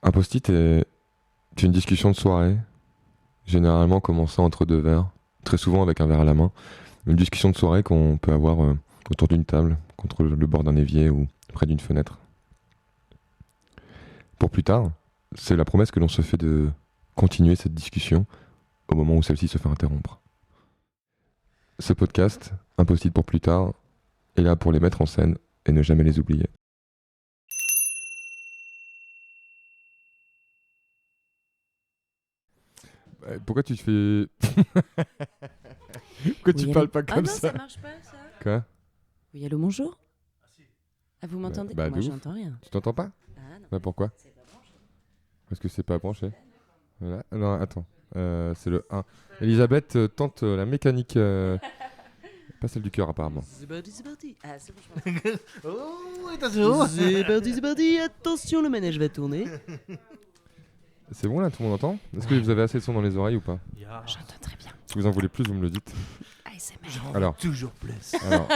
Un post-it est une discussion de soirée, généralement commençant entre deux verres, très souvent avec un verre à la main. Une discussion de soirée qu'on peut avoir autour d'une table, contre le bord d'un évier ou près d'une fenêtre. Pour plus tard, c'est la promesse que l'on se fait de continuer cette discussion au moment où celle-ci se fait interrompre. Ce podcast, un post-it pour plus tard, est là pour les mettre en scène et ne jamais les oublier. Pourquoi tu fais... Pourquoi tu parles pas Ah comme non, ça ça marche pas, ça. Quoi? Oui, allô, bonjour. Ah, vous m'entendez? bah, Moi, de ouf. j'entends rien. Tu t'entends pas? Ah non, Bah pourquoi? c'est pas branché. Parce que c'est pas branché. Voilà. Non, attends. C'est le 1. Elisabeth tente la mécanique. Pas celle du cœur apparemment. C'est parti, c'est parti. Ah, c'est bon, je m'entends. Oh, attention. C'est parti. Attention, le manège va tourner. C'est bon là, tout le monde entend? Est-ce que vous avez assez de son dans les oreilles ou pas? J'entends très bien. Si vous en voulez plus, vous me le dites. ASMR. J'en Alors. veux toujours plus. Alors,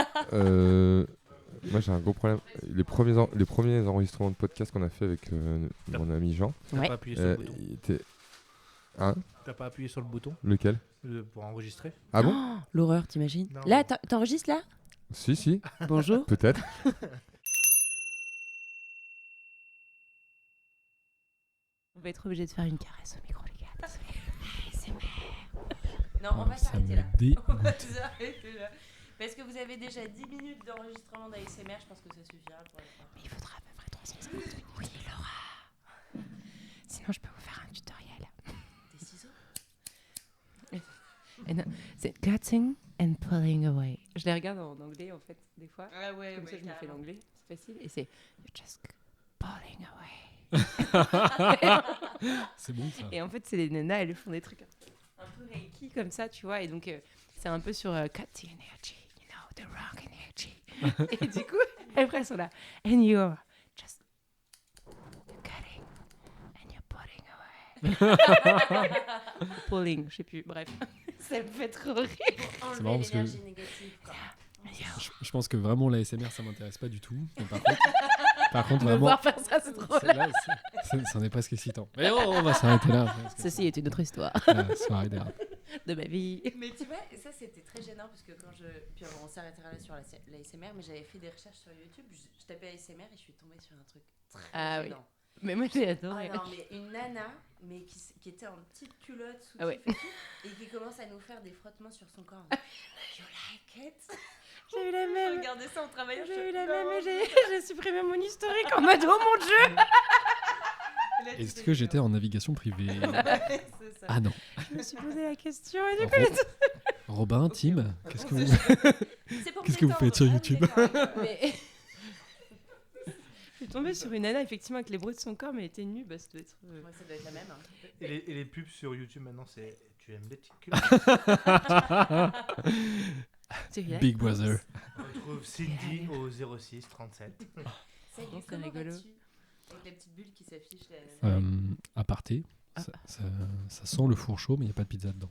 moi j'ai un gros problème. Les premiers enregistrements de podcast qu'on a fait avec mon ami Jean, T'as Ouais. pas appuyé sur le bouton. il était... Hein? T'as pas appuyé sur le bouton Lequel? pour enregistrer. Ah bon? Oh, l'horreur, t'imagines? Non. Là, t'enregistres là? Si, Bonjour. peut-être. On va être obligé de faire une caresse au micro, les gars. ASMR. Non, on Ah, va ça s'arrêter me là. dégoûte. On va s'arrêter là. Parce que vous avez déjà 10 minutes d'enregistrement d'ASMR, je pense que ça suffira pour l'instant. Mais il faudra à peu près 350 minutes. Oui, Laura. Sinon, je peux vous faire un tutoriel. Des ciseaux? C'est cutting and pulling away. Je les regarde en anglais, en fait, des fois. Ah ouais, Comme ça, je me fais l'anglais. C'est facile. Et c'est you're just pulling away. C'est bon ça. Et en fait, c'est les nanas, elles font des trucs un peu reiki comme ça, tu vois. Et donc, c'est un peu sur cut the energy, you know, the wrong energy. Et du coup, après, elles sont là. And you're just cutting and you're pulling away. Pulling, je sais plus, bref. Ça me fait trop rire. C'est marrant parce que négative, quoi. je pense que vraiment l'ASMR ça m'intéresse pas du tout. Mais par contre Me vraiment, voir faire ça, c'est trop là, c'en est presque excitant. Mais on va s'arrêter là. Parce que Ceci est une autre histoire la soirée dérape. de ma vie. Mais tu vois, ça c'était très gênant parce que quand je. Puis on s'arrêtera là sur l'ASMR, mais j'avais fait des recherches sur YouTube, je tapais ASMR et je suis tombée sur un truc très Ah oui. gênant. Mais moi, j'ai Ah adoré. non, mais une nana, mais qui était en petite culotte sous Ah ouais. et qui commence à nous faire des frottements sur son corps. You like it? J'ai eu la même. Regardez ça en travaillant. J'ai eu la même et j'ai supprimé mon historique en mode oh mon dieu. Est-ce que j'étais en navigation privée? C'est ça. Ah non. Je me suis posé la question et du coup Robin, Tim, qu'est-ce que vous... C'est pour Qu'est-ce que vous faites sur détendre, YouTube? hein, mais... Je suis tombée sur une nana effectivement avec les bruits de son corps mais elle était nue, bah ça doit être... Ouais, ça doit être la même. Hein. Et les pubs sur YouTube maintenant, c'est tu aimes les petites culottes. Celui-là. Big Brother. On retrouve Cindy au 06 37. Ça y est, c'est comment rigolo. vas-tu? Avec la petite bulle qui s'affiche là. Aparté, ça sent le four chaud mais il n'y a pas de pizza dedans.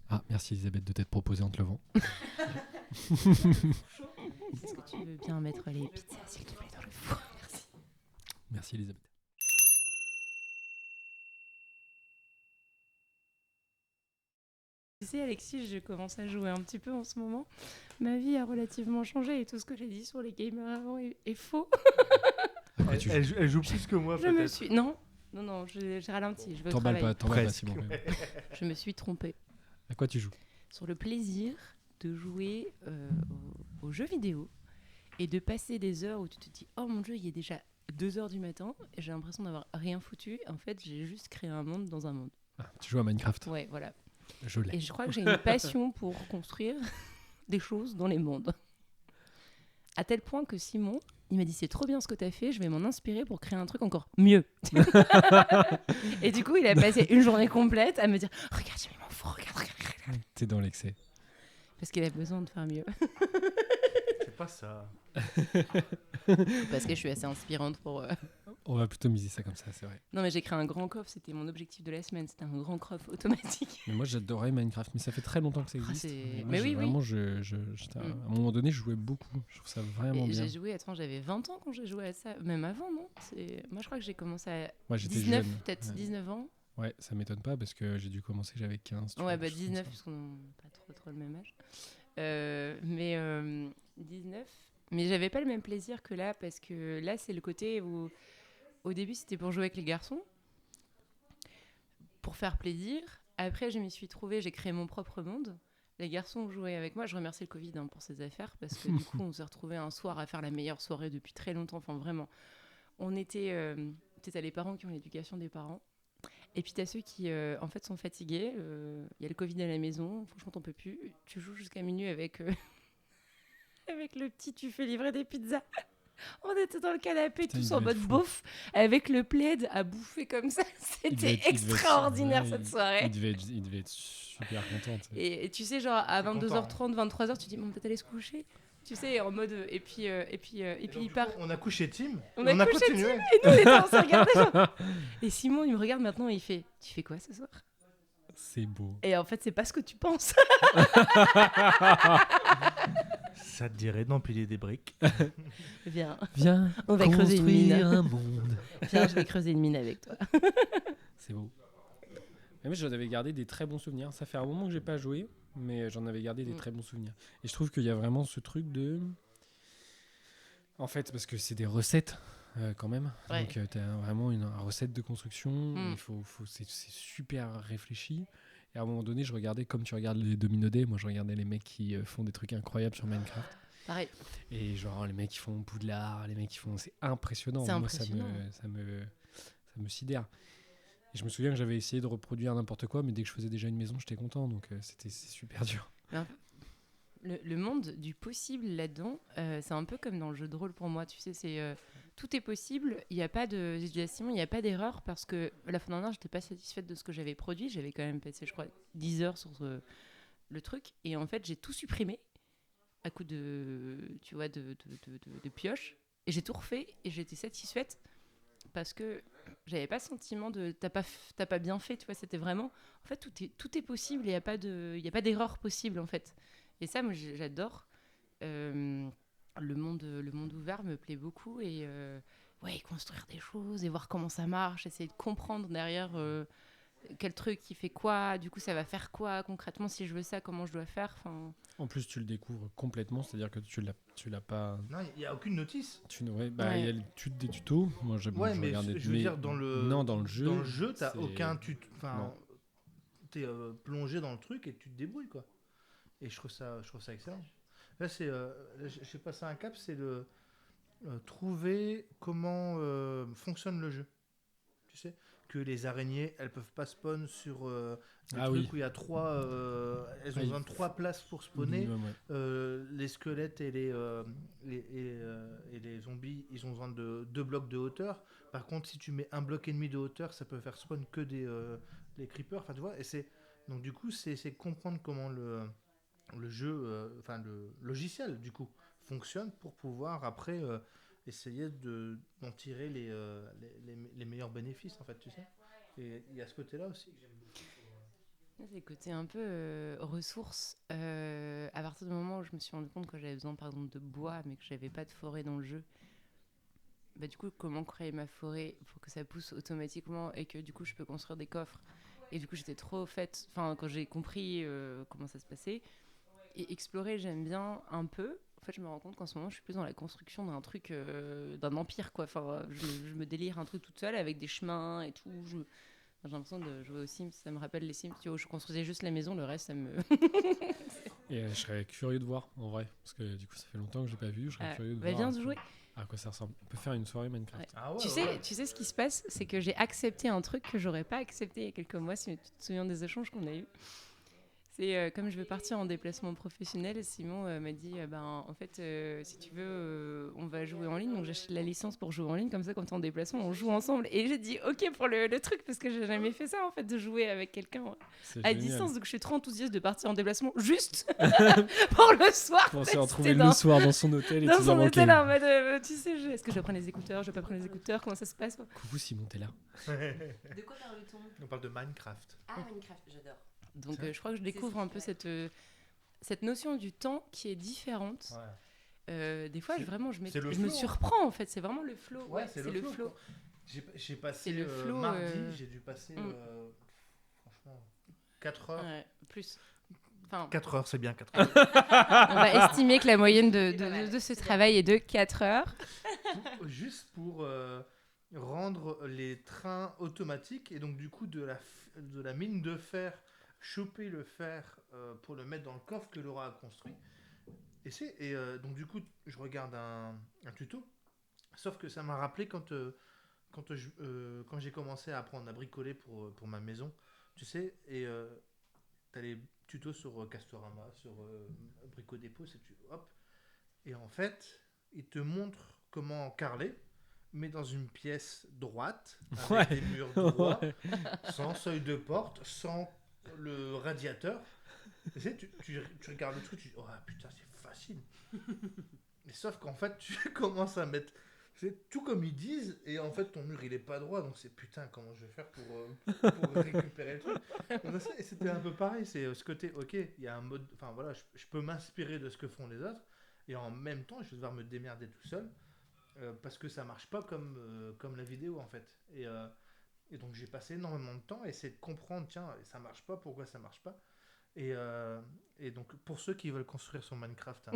Ah, merci Elisabeth de t'être proposée en te levant. Est-ce que tu veux bien mettre les pizzas s'il te plaît dans le four? Merci. Merci Elisabeth. Tu sais Alexis, je commence à jouer un petit peu en ce moment. Ma vie a relativement changé et tout ce que j'ai dit sur les gamers avant est faux. Après, tu Elle joue plus que moi Je me peut-être. suis... Non, j'ai ralenti, je vais au t'emballes travail. pas, t'emballes pas Presque. Simon. quand même. Je me suis trompée. À quoi tu joues? Sur le plaisir de jouer aux jeux vidéo et de passer des heures où tu te dis oh mon dieu il est déjà 2h du matin et j'ai l'impression d'avoir rien foutu. En fait j'ai juste créé un monde dans un monde. Ah, tu joues à Minecraft? Ouais voilà. Je l'ai. Et je crois que j'ai une passion pour construire des choses dans les mondes. À tel point que Simon il m'a dit c'est trop bien ce que t'as fait, je vais m'en inspirer pour créer un truc encore mieux. Et du coup il a passé une journée complète à me dire regarde j'ai mis mon four, regarde. T'es dans l'excès. Parce qu'il a besoin de faire mieux. C'est pas ça. Parce que je suis assez inspirante pour... On va plutôt miser ça comme ça, c'est vrai. Non, mais j'ai créé un grand coffre, c'était mon objectif de la semaine, c'était un grand coffre automatique. Mais moi, j'adorais Minecraft, mais ça fait très longtemps que ça existe. c'est- Et moi, mais oui, oui. vraiment, j'étais à un moment donné, je jouais beaucoup. Je trouve ça vraiment Et bien. j'ai joué, attends, j'avais 20 ans quand j'ai joué à ça, même avant, non? Moi, je crois que j'ai commencé à Moi, j'étais 19, jeune. peut-être Ouais. 19 ans. Ouais, ça m'étonne pas parce que j'ai dû commencer, j'avais 15. tu Ouais, vois, bah quelque chose 19, comme ça. puisqu'on n'a pas trop le même âge. 19, mais j'avais pas le même plaisir que là, parce que là, c'est le côté où, au début, c'était pour jouer avec les garçons, pour faire plaisir. Après, je m'y suis trouvée, j'ai créé mon propre monde. Les garçons jouaient avec moi. Je remercie le Covid pour ces affaires, parce que du coup, on s'est retrouvés un soir à faire la meilleure soirée depuis très longtemps. Enfin, vraiment. On était... t'as les parents qui ont l'éducation des parents. Et puis t'as ceux qui en fait sont fatigués, il y a le Covid à la maison, franchement t'en peux plus, tu joues jusqu'à minuit avec, avec le petit, tu fais livrer des pizzas. On était dans le canapé Putain, tous il en devait mode être fou. beauf, avec le plaid à bouffer comme ça, Il devait c'était être- il devait être- extraordinaire ouais, cette il soirée. il devait être super content. tu sais. Et tu sais genre à Je suis 22h30, 23h tu dis bon peut-être aller se coucher, tu sais en mode et puis il part. On a couché Tim. On a couché continué. Et nous, on s'est regardé genre. Et Simon, il me regarde maintenant et il fait tu fais quoi ce soir? C'est beau. Et en fait, c'est pas ce que tu penses. Ça te dirait d'empiler des briques. Viens, Viens, on va creuser une mine. un monde. Viens, je vais creuser une mine avec toi. C'est beau. Mais moi, j'en avais gardé des très bons souvenirs. Ça fait un moment que j'ai pas joué, mais j'en avais gardé des très bons souvenirs. Et je trouve qu'il y a vraiment ce truc de... En fait, parce que c'est des recettes, quand même. Ouais. Donc, tu as vraiment une recette de construction. Mm. C'est super réfléchi. Et à un moment donné, je regardais, comme tu regardes les Domino Day, moi, je regardais les mecs qui font des trucs incroyables sur Minecraft. Pareil. Et genre, les mecs qui font Poudlard, les mecs qui font... C'est impressionnant. C'est Moi, impressionnant. ça me sidère. Et je me souviens que j'avais essayé de reproduire n'importe quoi, mais dès que je faisais déjà une maison, j'étais content. Donc, c'est super dur. Le monde du possible là-dedans, c'est un peu comme dans le jeu de rôle pour moi. Tu sais, c'est tout est possible. Il n'y a pas de hésitation, il n'y a pas d'erreur parce que la fin dernière, j'étais pas satisfaite de ce que j'avais produit. J'avais quand même passé, je crois, 10 heures sur le truc. Et en fait, j'ai tout supprimé à coup de, tu vois, de pioche. Et j'ai tout refait et j'étais satisfaite parce que j'avais pas le sentiment de t'as pas bien fait. Tu vois, c'était vraiment, en fait, tout est possible et il y a pas d'erreur possible en fait. Et ça, moi, j'adore. Le monde ouvert me plaît beaucoup. Et ouais, construire des choses et voir comment ça marche, essayer de comprendre derrière quel truc qui fait quoi, du coup, ça va faire quoi concrètement, si je veux ça, comment je dois faire. En plus, tu le découvres complètement, c'est-à-dire que tu l'as pas... Non, il n'y a aucune notice. Ouais, Ouais. il y a des tutos. Moi, je Ouais, mais regardais, je veux dire, dans le. Non, dans le jeu. Dans le jeu, t'as c'est- aucun tuto. Enfin, Non. t'es plongé dans le truc et tu te débrouilles, quoi. Et je trouve ça excellent. Là, j'ai passé un cap, c'est de trouver comment fonctionne le jeu. Tu sais, que les araignées, elles peuvent pas spawn sur des Ah trucs oui. où il y a trois. Elles ont Ah, 23 places pour spawner. Minimum, ouais. Les squelettes et les zombies, ils ont besoin de 2 blocs de hauteur. Par contre, si tu mets un bloc et demi de hauteur, ça peut faire spawn que les creepers. Enfin, tu vois. Donc du coup, c'est comprendre comment le jeu, enfin le logiciel, du coup, fonctionne pour pouvoir après essayer d'en tirer les meilleurs bénéfices, en fait, tu sais. Et il y a ce côté-là aussi que j'aime beaucoup. C'est le côté un peu ressources. À partir du moment où je me suis rendu compte que j'avais besoin, par exemple, de bois, mais que j'avais pas de forêt dans le jeu, bah, du coup, comment créer ma forêt pour que ça pousse automatiquement et que du coup, je peux construire des coffres. Et du coup, j'étais trop faite. Enfin, quand j'ai compris comment ça se passait, et explorer, j'aime bien un peu. En fait, je me rends compte qu'en ce moment, je suis plus dans la construction d'un truc, d'un empire, quoi. Enfin, je me délire un truc toute seule avec des chemins et tout. J'ai l'impression de jouer aux Sims. Ça me rappelle les Sims, tu vois, où je construisais juste la maison, le reste, ça me... Et je serais curieux de voir, en vrai. Parce que du coup, ça fait longtemps que je l'ai pas vu. Je serais curieux de voir. viens de jouer. À quoi ça ressemble. On peut faire une soirée Minecraft. Ouais. Ah ouais, Tu sais ce qui se passe, c'est que j'ai accepté un truc que j'aurais pas accepté il y a quelques mois, si tu te souviens des échanges qu'on a eus. C'est comme je veux partir en déplacement professionnel, Simon m'a dit en fait, si tu veux, on va jouer en ligne. Donc j'achète la licence pour jouer en ligne. Comme ça, quand t'es en déplacement, on joue ensemble. Et j'ai dit OK pour le truc parce que j'ai jamais fait ça en fait, de jouer avec quelqu'un C'est à génial. distance. Donc je suis trop enthousiaste de partir en déplacement juste pour le soir. On s'est tester retrouvé dans- le soir dans son hôtel et Dans tu son dis, hôtel ok. en mode, tu sais, est-ce que je vais prendre les écouteurs, je vais pas prendre les écouteurs, comment ça se passe quoi. Coucou Simon, t'es là. De quoi parle-t-on? On parle de Minecraft. Ah, Minecraft, j'adore. Donc Ça, je crois que je découvre ça un peu qui cette notion du temps qui est différente. Des fois, C'est- je me c'est le me flow, hein. surprends en fait, c'est vraiment le flow. Ouais, c'est le flow. quoi. J'ai passé C'est le flow, mardi, j'ai dû passer franchement 4 heures. Ouais, plus. Enfin, 4 heures, c'est bien 4 heures. on va estimer que la moyenne C'est pas mal. de ce travail est de 4 heures. Juste pour rendre les trains automatiques et donc du coup de la mine de fer, choper le fer pour le mettre dans le coffre que Laura a construit. Et donc du coup, je regarde un tuto, sauf que ça m'a rappelé quand j'ai commencé à apprendre à bricoler pour ma maison, tu sais, et t'as les tutos sur Castorama, sur Brico Dépôt, hop, et en fait, ils te montrent comment carreler, mais dans une pièce droite, avec Ouais. des murs droits, Ouais. sans seuil de porte, sans le radiateur. Tu sais, tu regardes le truc, tu dis, oh putain, c'est facile. Mais sauf qu'en fait, tu commences à mettre c'est tout comme ils disent, et en fait, ton mur il est pas droit, donc c'est putain, comment je vais faire pour récupérer le truc. Donc, ça, et c'était un peu pareil, c'est ce côté, ok, il y a un mode, enfin voilà, je peux m'inspirer de ce que font les autres, et en même temps, je vais devoir me démerder tout seul. Parce que ça marche pas comme la vidéo en fait. Et donc j'ai passé énormément de temps à essayer de comprendre, tiens, ça marche pas, pourquoi ça marche pas. Et donc pour ceux qui veulent construire sur Minecraft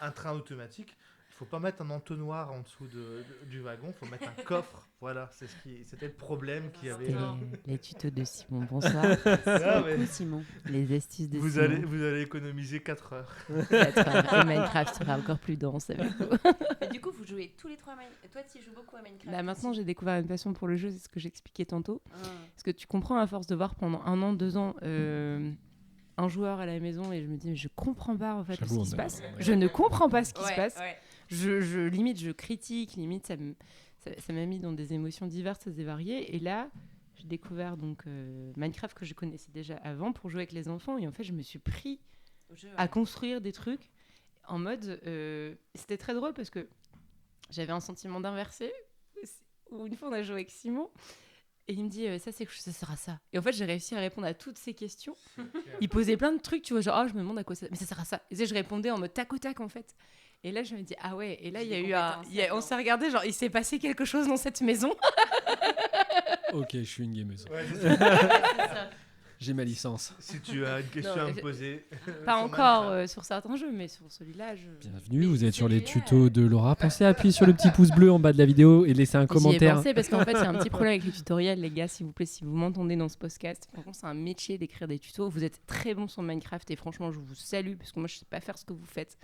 un train automatique, il faut pas mettre un entonnoir en dessous du wagon, il faut mettre un coffre. Voilà, c'était le problème qu'il y avait. Les tutos de Simon, bonsoir. Ah, mais Simon. Les astuces de vous Simon. allez économiser 4 heures. 4 heures. Et Minecraft sera encore plus dense avec vous. Et du coup, vous jouez tous les trois à Minecraft. Toi, tu joues beaucoup à Minecraft. Là maintenant, j'ai découvert une passion pour le jeu, c'est ce que j'expliquais tantôt. Ah. Parce que tu comprends à force de voir pendant 1 an, 2 ans un joueur à la maison et je me dis mais je comprends pas en fait ce J'avoue, qui se on a- passe. ouais. Je ne comprends pas ce qui se Ouais, passe. ouais. Limite je critique, limite ça m'a mis dans des émotions diverses et variées. Et là, j'ai découvert donc Minecraft que je connaissais déjà avant pour jouer avec les enfants et en fait je me suis pris Au jeu, à ouais. construire des trucs en mode c'était très drôle parce que j'avais un sentiment d'inversé où une fois on a joué avec Simon et il me dit ça sera ça et en fait j'ai réussi à répondre à toutes ces questions. Il posait plein de trucs, tu vois, genre je me demande à quoi ça mais ça sert à ça et tu sais, je répondais en mode tac au tac en fait. Et là je me dis ah ouais, et là J'ai il y a des eu compétences on s'est regardé genre il s'est passé quelque chose dans cette maison. Ok, je suis une gameuse. Ouais, C'est ça. J'ai ma licence. si tu as une question Non, à me je- poser. Pas sur encore Minecraft. sur certains jeux mais sur celui-là je Bienvenue, vous êtes sur les celui-là, tutos de Laura. Pensez à appuyer sur le petit pouce bleu en bas de la vidéo et laisser un J'y ai commentaire. pensé parce qu'en fait, il y a un petit problème avec les tutoriels, les gars, s'il vous plaît, si vous m'entendez dans ce podcast. Franchement, c'est un métier d'écrire des tutos. Vous êtes très bons sur Minecraft et franchement, je vous salue parce que moi, je sais pas faire ce que vous faites.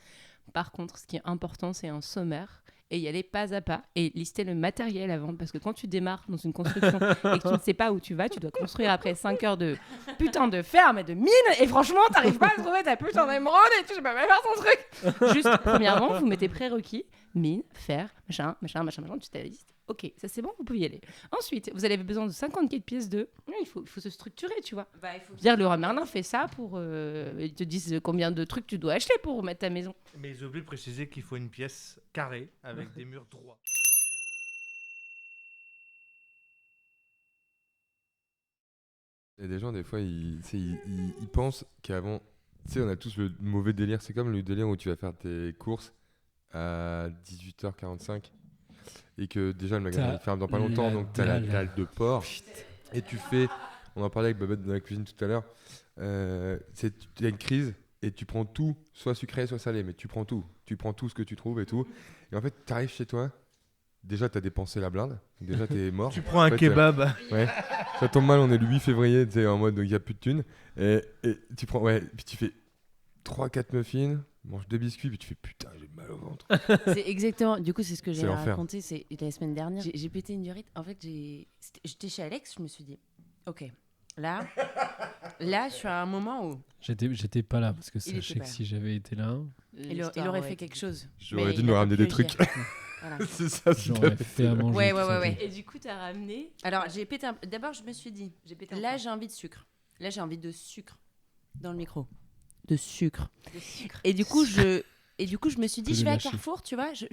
Par contre, ce qui est important, c'est un sommaire et y aller pas à pas et lister le matériel avant parce que quand tu démarres dans une construction et que tu ne sais pas où tu vas, tu dois construire après 5 heures de putain de ferme et de mine et franchement, t'arrives pas à trouver ta putain d'émeraude et tu sais pas même faire ton truc. Juste, premièrement, vous mettez prérequis, mine, fer, machin, tu t'as la liste. Ok, ça c'est bon, vous pouvez y aller. Ensuite, vous avez besoin de 54 pièces de... Il faut se structurer, tu vois. Bah, il faut Dire le roi Merlin fait ça pour... ils te disent combien de trucs tu dois acheter pour mettre ta maison. Mais ils oublient de préciser qu'il faut une pièce carrée avec des murs droits. Il y a des gens, des fois, ils pensent qu'avant, tu sais, on a tous le mauvais délire. C'est comme le délire où tu vas faire tes courses à 18h45 et que déjà le magasin T'as il ferme dans pas longtemps, la donc t'as la dalle. dalle de porc. Et tu fais, on en parlait avec Babette dans la cuisine tout à l'heure, tu as une crise et tu prends tout, soit sucré, soit salé, mais tu prends tout ce que tu trouves et tout. Et en fait, tu arrives chez toi, déjà t'as dépensé la blinde, déjà t'es mort. Tu prends un En fait, kebab. Ouais, ça tombe mal, on est le 8 février, tu sais, en mode il n'y a plus de thunes. Et tu prends, ouais, puis tu fais 3-4 muffins, mange 2 biscuits, puis tu fais putain, j'ai mal au ventre. C'est exactement. Du coup, c'est ce que C'est j'ai l'enfer. raconté. C'est la semaine dernière. J'ai pété une durite. En fait, j'étais chez Alex. Je me suis dit, ok, Là, je suis à un moment où J'étais pas là parce que Il était sachez pas que là. si j'avais été là, il aurait fait quelque chose. J'aurais Mais dû il me a pas ramener pu des trucs. agir. Voilà. C'est ça, s'il j'aurais te plaît. fait à manger. Ouais, tout ouais, simplement. ouais. Et du coup, t'as ramené. Alors, j'ai pété un... D'abord, je me suis dit, un là, point. j'ai envie de sucre. Là, j'ai envie de sucre dans le micro. De sucre. De sucre. Et du coup, je me suis dit, Peux je le vais à lâcher. Carrefour, tu vois, je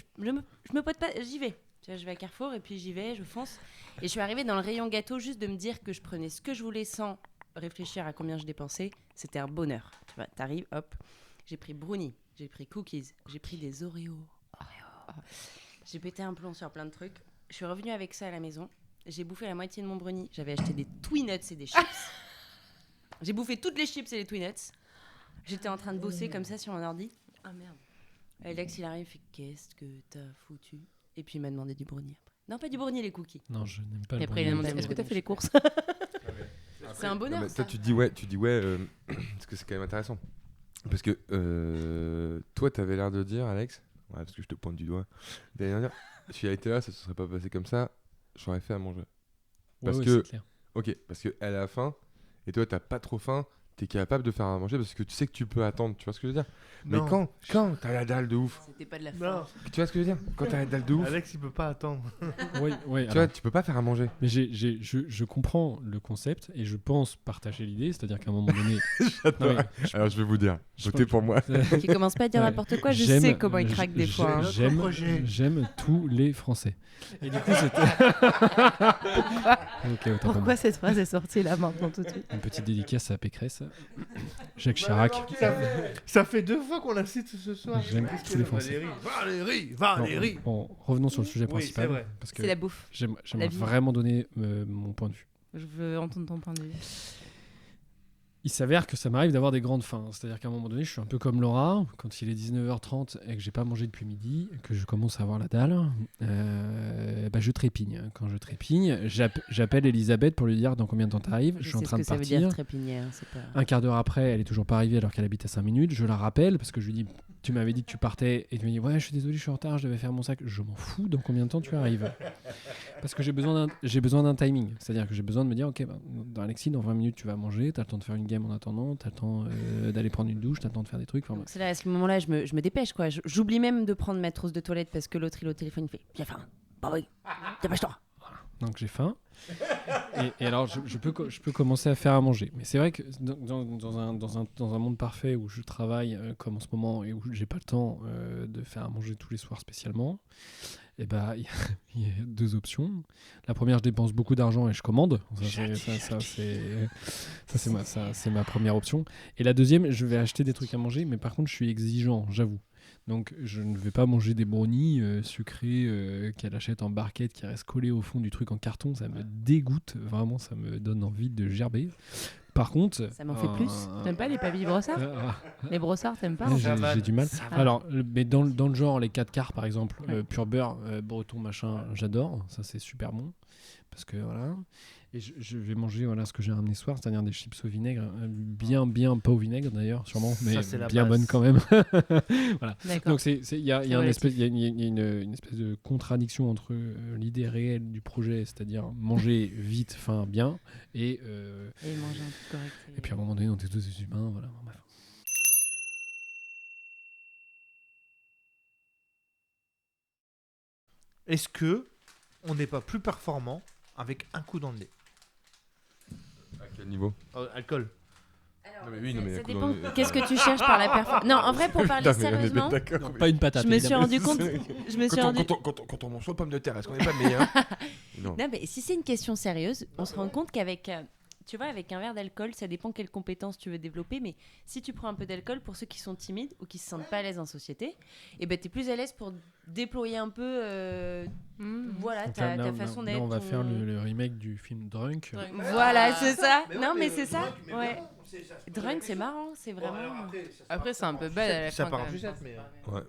me pote pas, j'y vais. Tu vois, je vais à Carrefour et puis j'y vais, je fonce. Et je suis arrivée dans le rayon gâteau juste de me dire que je prenais ce que je voulais sans réfléchir à combien je dépensais. C'était un bonheur. Tu vois, t'arrives, hop. J'ai pris brownie, j'ai pris cookies, j'ai pris des Oreos. J'ai pété un plomb sur plein de trucs. Je suis revenue avec ça à la maison. J'ai bouffé la moitié de mon brownie. J'avais acheté des Twinuts et des chips. J'ai bouffé toutes les chips et les Twinuts. J'étais en train de bosser comme ça sur mon ordi. Ah merde. Et Lex, il arrive, il fait qu'est-ce que t'as foutu? Et puis il m'a demandé du brownie après. Non, pas du brownie, les cookies. Non, je n'aime pas Et le après, il a brownie. demandé Ouais, est-ce que t'as ouais. fait les courses? C'est un bonheur. Non, mais ça. toi, tu dis ouais, parce que c'est quand même intéressant. Parce que toi, t'avais l'air de dire, Alex, ouais, parce que je te pointe du doigt, l'année dernière, si elle était là, ça se serait pas passé comme ça, j'aurais fait à manger. Parce Ouais, que- c'est clair. Ok, parce qu'elle a faim, et toi, t'as pas trop faim, t'es capable de faire à manger parce que tu sais que tu peux attendre, tu vois ce que je veux dire? Mais Non. quand t'as la dalle de ouf, C'était pas de la Non, fin. tu vois ce que je veux dire? Quand t'as la dalle de ouf, Alex, il peut pas attendre. Oui, oui. tu vois, tu peux pas faire à manger. Mais je comprends le concept et je pense partager l'idée, c'est-à-dire qu'à un moment donné. Non, mais Alors je vais vous dire, Je votez pour moi. Qui commence pas à dire Ouais. n'importe quoi, je J'aime- sais comment il craque des fois. hein. Notre projet. J'aime tous les Français. Et du coup, c'était. Ok, autant pour moi. Pourquoi cette phrase est sortie là maintenant tout de suite? Une petite dédicace à Pécresse, Jacques Chirac. Ça fait 2 fois qu'on la cite ce soir. J'aime Qu'est-ce tous qu'elle les a, Français. Valérie. Bon, revenons sur le sujet Oui, principal. c'est vrai. Parce que C'est la bouffe. j'aimerais la vie. vraiment donner mon point de vue. Je veux entendre ton point de vue. Il s'avère que ça m'arrive d'avoir des grandes faims. C'est-à-dire qu'à un moment donné, je suis un peu comme Laura. Quand il est 19h30 et que j'ai pas mangé depuis midi, que je commence à avoir la dalle, je trépigne. Quand je trépigne, j'appelle Elisabeth pour lui dire dans combien de temps t'arrives. Je suis en train de Ça veut partir. dire trépigner. C'est pas... Un quart d'heure après, elle est toujours pas arrivée alors qu'elle habite à 5 minutes. Je la rappelle parce que je lui dis tu m'avais dit que tu partais et tu me dis ouais, je suis désolé, je suis en retard, je devais faire mon sac. Je m'en fous dans combien de temps tu arrives. Parce que j'ai besoin d'un timing. C'est-à-dire que j'ai besoin de me dire ok, dans Alexis, dans 20 minutes, tu vas manger, t'as le temps de faire une game en attendant, t'as le temps d'aller prendre une douche, t'as le temps de faire des trucs. Enfin, Donc c'est là, à ce moment-là, je me dépêche, quoi. J'oublie même de prendre ma trousse de toilette parce que l'autre, il est au téléphone, il fait « J'ai faim. Bah oui, dépêche-toi. donc j'ai faim. Et alors, je peux commencer à faire à manger. Mais c'est vrai que dans un monde parfait où je travaille comme en ce moment et où j'ai pas le temps de faire à manger tous les soirs spécialement, il y a 2 options. La première, je dépense beaucoup d'argent et je commande. C'est ma première option. Et la deuxième, je vais acheter des trucs à manger, mais par contre, je suis exigeant, j'avoue. Donc, je ne vais pas manger des brownies sucrés qu'elle achète en barquette qui restent collés au fond du truc en carton. Ça me dégoûte, vraiment, ça me donne envie de gerber. Par contre... Ça m'en fait plus. T'aimes pas les papilles brossards? Les brossards, t'aimes pas? J'ai du mal. va. Alors, mais dans le genre, les 4 quarts par exemple, pur beurre, breton, machin, j'adore. Ça, c'est super bon. Parce que voilà. Et je vais manger ce que j'ai ramené ce soir, c'est-à-dire des chips au vinaigre. Bien, pas au vinaigre d'ailleurs, sûrement, mais c'est la bien base. bonnes quand même. D'accord. Donc, il y a une espèce de contradiction entre l'idée réelle du projet, c'est-à-dire manger vite, faim, bien, et manger un truc correct. et puis à un moment donné, on est tous des humains, voilà. Bref. Est-ce que on n'est pas plus performant avec un coup dans le nez? À quel niveau? Alcool. Alors, Non, mais oui, non, mais ça coup dépend. dans le- Qu'est-ce que tu cherches par la performance? Non, en vrai, pour parler Putain, mais on est sérieusement, bête d'accord. Non, pas une patate. je me suis évidemment. rendu compte. Je me suis rendu. Quand on mange aux pommes de terre, est-ce qu'on n'est pas meilleur? Non. Non, mais si c'est une question sérieuse, on se rend compte qu'avec, tu vois, avec un verre d'alcool, ça dépend quelles compétences tu veux développer. Mais si tu prends un peu d'alcool, pour ceux qui sont timides ou qui se sentent pas à l'aise en société, et ben t'es plus à l'aise pour déployer un peu, voilà, Donc ta là, façon là, d'être. on va ton- faire le remake du film Drunk. Voilà, c'est ça. Non, mais c'est ça. Ouais. Drunk, c'est marrant, c'est vraiment. Après, c'est un peu bête à la Ça fin, part quand en même. sucette, mais. Ouais.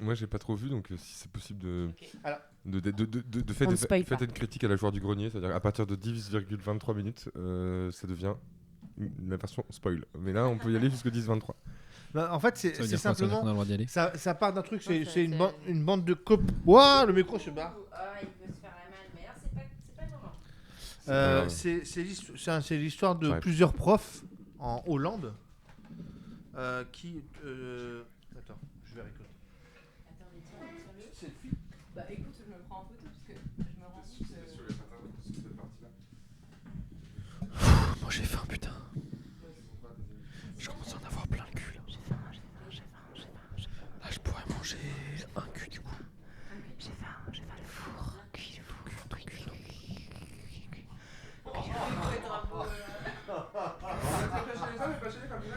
Moi, j'ai pas trop vu, donc si c'est possible de. Alors- On ne spoil pas. Faites une critique à la joueur du grenier, c'est-à-dire à partir de 10,23 minutes, ça devient la version spoil. Mais là, on peut y aller jusqu'à 10,23. Bah, en fait, Ça veut c'est dire quoi, ça veut dire qu'on a simplement. le droit d'y aller. Ça part d'un truc, Non, ça, c'est c'est- une bande de cop. Ouah, le micro se barre. Ah, il peut se faire la malle, mais alors c'est pas le moment. grave. C'est l'histoire de Ouais. plusieurs profs en Hollande qui. Attends, je vais récolter. Bah écoute, je me prends en photo parce que je me rends compte que... Moi j'ai faim, putain. Je commence à en avoir plein le cul là. J'ai faim, j'ai faim. Là je pourrais manger un cul du coup. J'ai faim, le four. Cuit le four.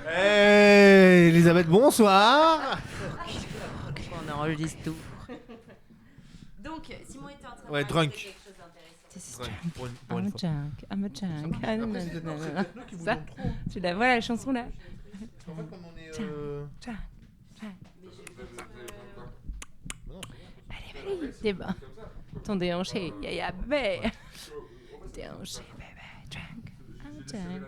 Hey, Elisabeth, bonsoir. On enregistre tout. Donc, Simon était en train de Ouais, raconter drunk. quelque chose d'intéressant. This is Ouais, drunk. pour I'm une a fois. junk, I'm a junk. Ah, non, non, C'est non, non, non. peut-être nous qui vous Ça, donnons trop. tu la vois la chanson là? En fait, comme on est. Junk. Non, Allez, vas-y, t'es bon. Ton déhanché, yaya bébé. Déhanché, bébé, drunk. I'm a junk.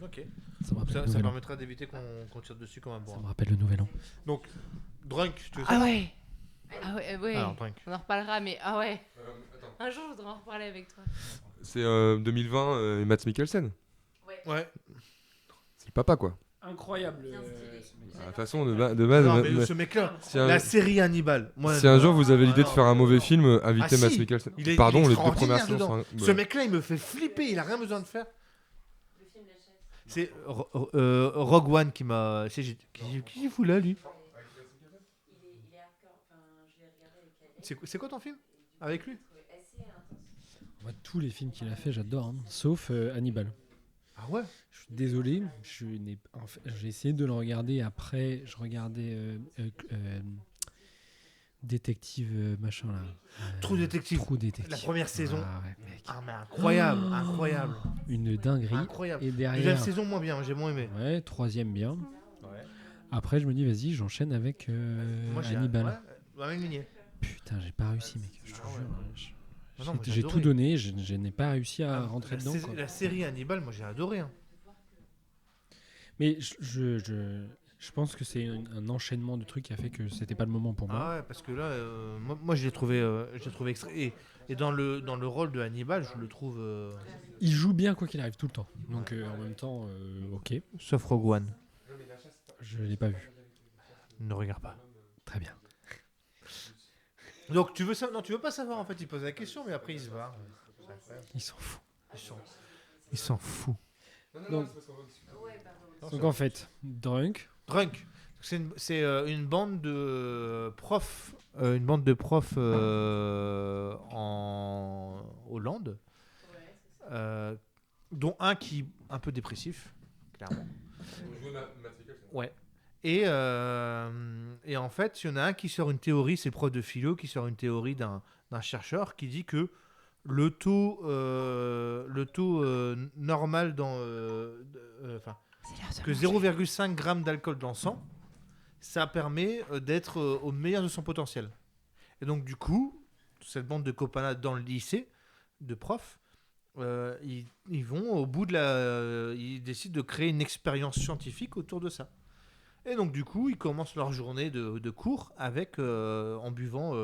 ok. Ça me rappelle le Ça nouvel an. permettra d'éviter qu'on tire dessus quand même. Ça Bon. me rappelle le nouvel an. Donc, drunk, tu veux Ah savoir ouais. Ah ouais, ouais. Alors, drunk. On en reparlera, mais ah ouais. Un jour, je voudrais en reparler avec toi. C'est 2020 et Mads Mikkelsen. Ouais. C'est le papa, quoi. Incroyable. De toute façon, de base, Non, mais ce mec-là, si la un, série Hannibal. Moi, si un jour vous avez l'idée de non. faire un mauvais film, invitez Ah, Mads si. Mikkelsen. Il est Pardon, les deux extraordinaire premières dedans. saisons sont... Ce mec-là, il me fait flipper. Il a rien besoin de faire. C'est Rogue One qui m'a. Qui fout là, lui C'est quoi ton film avec lui? Moi, tous les films qu'il a fait, j'adore. Hein. Sauf Hannibal. Ah ouais. Je suis désolé, en fait, j'ai essayé de le regarder après. Je regardais Détective machin là. True Detective. True Detective. La première saison. Ah ouais, mec. Ah mais incroyable, incroyable, Une dinguerie. incroyable. Et Deuxième derrière, saison moins bien, j'ai moins aimé. ouais, troisième bien. Ouais. Après, je me dis, vas-y, j'enchaîne avec Moi j'ai Hannibal. Ouais, avec Minier. Putain, j'ai pas réussi, mec. Je te Ah ouais. jure. Ah non, moi, J'ai adoré. tout donné, je n'ai pas réussi à Ah, rentrer dedans. Quoi. La série Hannibal, moi j'ai adoré. Hein. Mais je pense que c'est un enchaînement de trucs qui a fait que c'était pas le moment pour moi. Ah ouais, parce que là, moi je l'ai trouvé extra. Et dans le rôle de Hannibal, je le trouve. Il joue bien quoi qu'il arrive tout le temps. Donc en même temps, ok, Sauf Rogue One. je l'ai pas vu. Ne regarde pas. Très bien. Donc tu veux ça? Non, tu veux pas savoir en fait. Il pose la question, mais après il se va. C'est incroyable. Il s'en fout. Il s'en fout. Donc en fait, Drunk. Drunk. C'est une bande de profs, en Hollande, dont un qui est un peu dépressif, clairement. Ouais. Et en fait, il y en a un qui sort une théorie, c'est le prof de philo qui sort une théorie d'un chercheur qui dit que le taux normal dans que 0,5 g d'alcool dans le sang, ça permet d'être au meilleur de son potentiel. Et donc du coup, cette bande de copains là dans le lycée de profs, ils vont au bout de ils décident de créer une expérience scientifique autour de ça. Et donc du coup, ils commencent leur journée de cours avec en buvant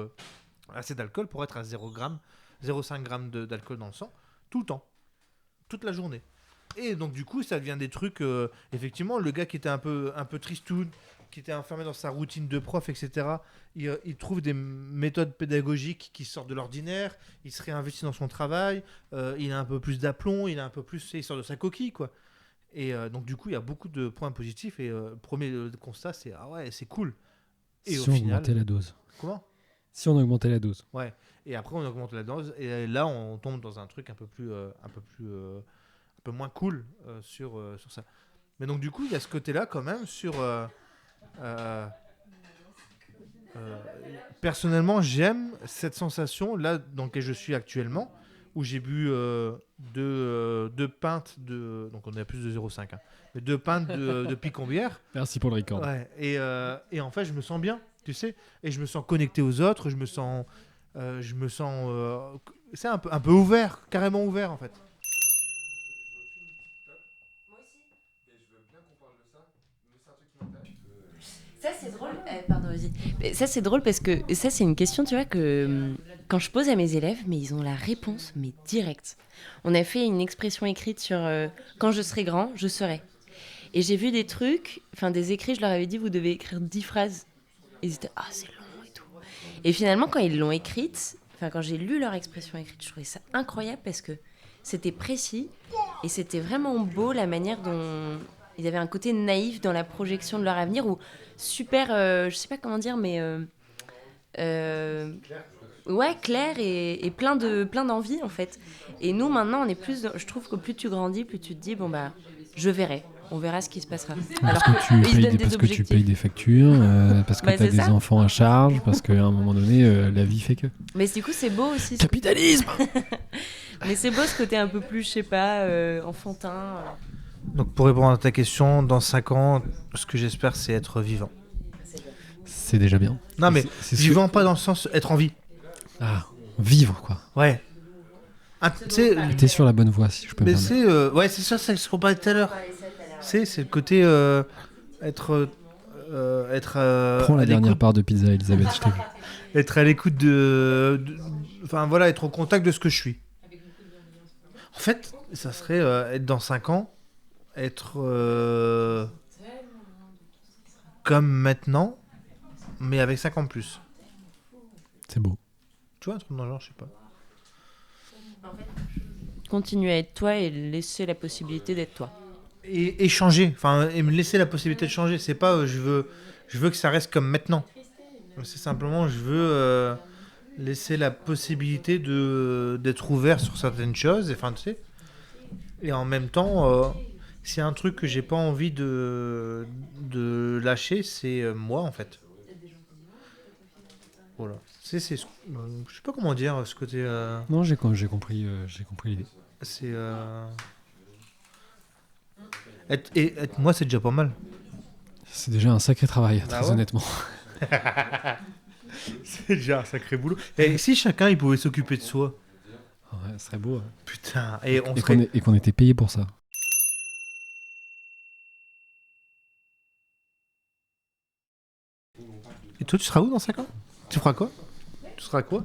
assez d'alcool pour être à 0,5 g d'alcool dans le sang tout le temps, toute la journée. Et donc du coup, ça devient des trucs. Effectivement, le gars qui était un peu tristoun, qui était enfermé dans sa routine de prof, etc. Il trouve des méthodes pédagogiques qui sortent de l'ordinaire. Il se réinvestit dans son travail. Il a un peu plus d'aplomb. Il a un peu plus. Il sort de sa coquille, quoi. Et donc du coup, il y a beaucoup de points positifs. Et le premier constat, c'est ah ouais, c'est cool. Et Si au on final, augmentait la dose. comment? Si on augmentait la dose. Ouais. Et après, on augmente la dose. Et là, on tombe dans un truc un peu moins cool sur ça. Mais donc du coup, il y a ce côté-là quand même sur... personnellement, j'aime cette sensation là dans laquelle je suis actuellement, où j'ai bu deux pintes de... Donc on est à plus de 0,5. Hein, mais 2 pintes de picombière. Merci pour le record. Ouais, et en fait, je me sens bien, tu sais. Et je me sens connecté aux autres. Je me sens c'est un peu ouvert, carrément ouvert en fait. Ça, c'est drôle. Pardon, vas-y. Et ça, c'est drôle parce que ça, c'est une question, tu vois, que quand je pose à mes élèves, mais ils ont la réponse, mais directe. On a fait une expression écrite sur quand je serai grand, je serai. Et j'ai vu des trucs, enfin des écrits, je leur avais dit, vous devez écrire 10 phrases. Ils étaient, ah, c'est long et tout. Et finalement, quand ils l'ont écrite, enfin, quand j'ai lu leur expression écrite, je trouvais ça incroyable parce que c'était précis et c'était vraiment beau la manière dont ils avaient un côté naïf dans la projection de leur avenir ou super, je sais pas comment dire, mais ouais, clair et plein d'envie en fait. Et nous maintenant, on est plus, je trouve que plus tu grandis, plus tu te dis bon bah, je verrai. On verra ce qui se passera. Parce que tu payes des factures, parce que Bah, tu as c'est des ça. enfants à charge, parce qu'à un moment donné, la vie fait que. Mais du coup, c'est beau aussi. Capitalisme. Mais c'est beau ce côté un peu plus, je sais pas, enfantin. Donc pour répondre à ta question, dans 5 ans, ce que j'espère, c'est être vivant. C'est déjà bien. Non mais C'est ce vivant pas dans le sens être en vie. Ah, vivre quoi. Ouais. Ah, tu sais, T'es sur la bonne voie, si je peux me mais permettre. c'est ouais, c'est ça, c'est ce qu'on parlait tout à l'heure. C'est le côté être Prends la à dernière l'écoute- part de pizza, Elisabeth, je t'ai vu. être à l'écoute enfin voilà, être au contact de ce que je suis. En fait, ça serait être dans 5 ans, être comme maintenant, mais avec 5 ans de plus. C'est beau. Tu vois, un truc dans le genre, je sais pas. Continuer à être toi et laisser la possibilité d'être toi. Et changer, enfin, et me laisser la possibilité de changer. C'est pas je veux que ça reste comme maintenant. C'est simplement je veux laisser la possibilité d'être ouvert sur certaines choses. Enfin, tu sais. Et en même temps, s'il y a un truc que j'ai pas envie de lâcher, c'est moi en fait. Voilà. Je sais pas comment dire ce côté. Non, j'ai compris l'idée. C'est être moi, c'est déjà pas mal. C'est déjà un sacré travail, Bah très ouais. honnêtement. C'est déjà un sacré boulot. Et si chacun il pouvait s'occuper de soi, Ouais, ce serait beau. Hein. putain, et on Et serait. qu'on était payé pour ça. Et toi, tu seras où dans 5 ans? Tu feras quoi? Tu seras quoi?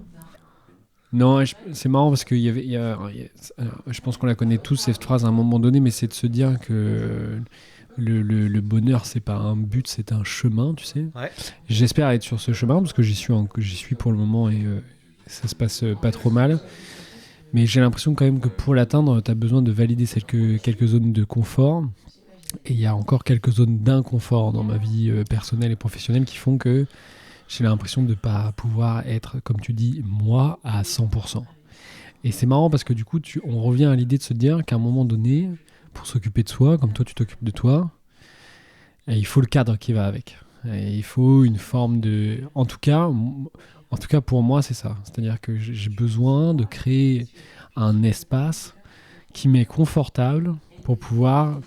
Non, c'est marrant parce qu'il y avait, je pense qu'on la connaît tous cette phrase à un moment donné, mais c'est de se dire que le bonheur c'est pas un but, c'est un chemin, tu sais. Ouais. J'espère être sur ce chemin parce que j'y suis pour le moment et ça se passe pas trop mal. Mais j'ai l'impression quand même que pour l'atteindre, tu as besoin de valider quelques zones de confort. Et il y a encore quelques zones d'inconfort dans ma vie personnelle et professionnelle qui font que j'ai l'impression de ne pas pouvoir être, comme tu dis, moi à 100%. Et c'est marrant parce que du coup, on revient à l'idée de se dire qu'à un moment donné, pour s'occuper de soi, comme toi tu t'occupes de toi, il faut le cadre qui va avec. Et il faut une forme de... En tout cas pour moi, c'est ça. C'est-à-dire que j'ai besoin de créer un espace qui m'est confortable pour pouvoir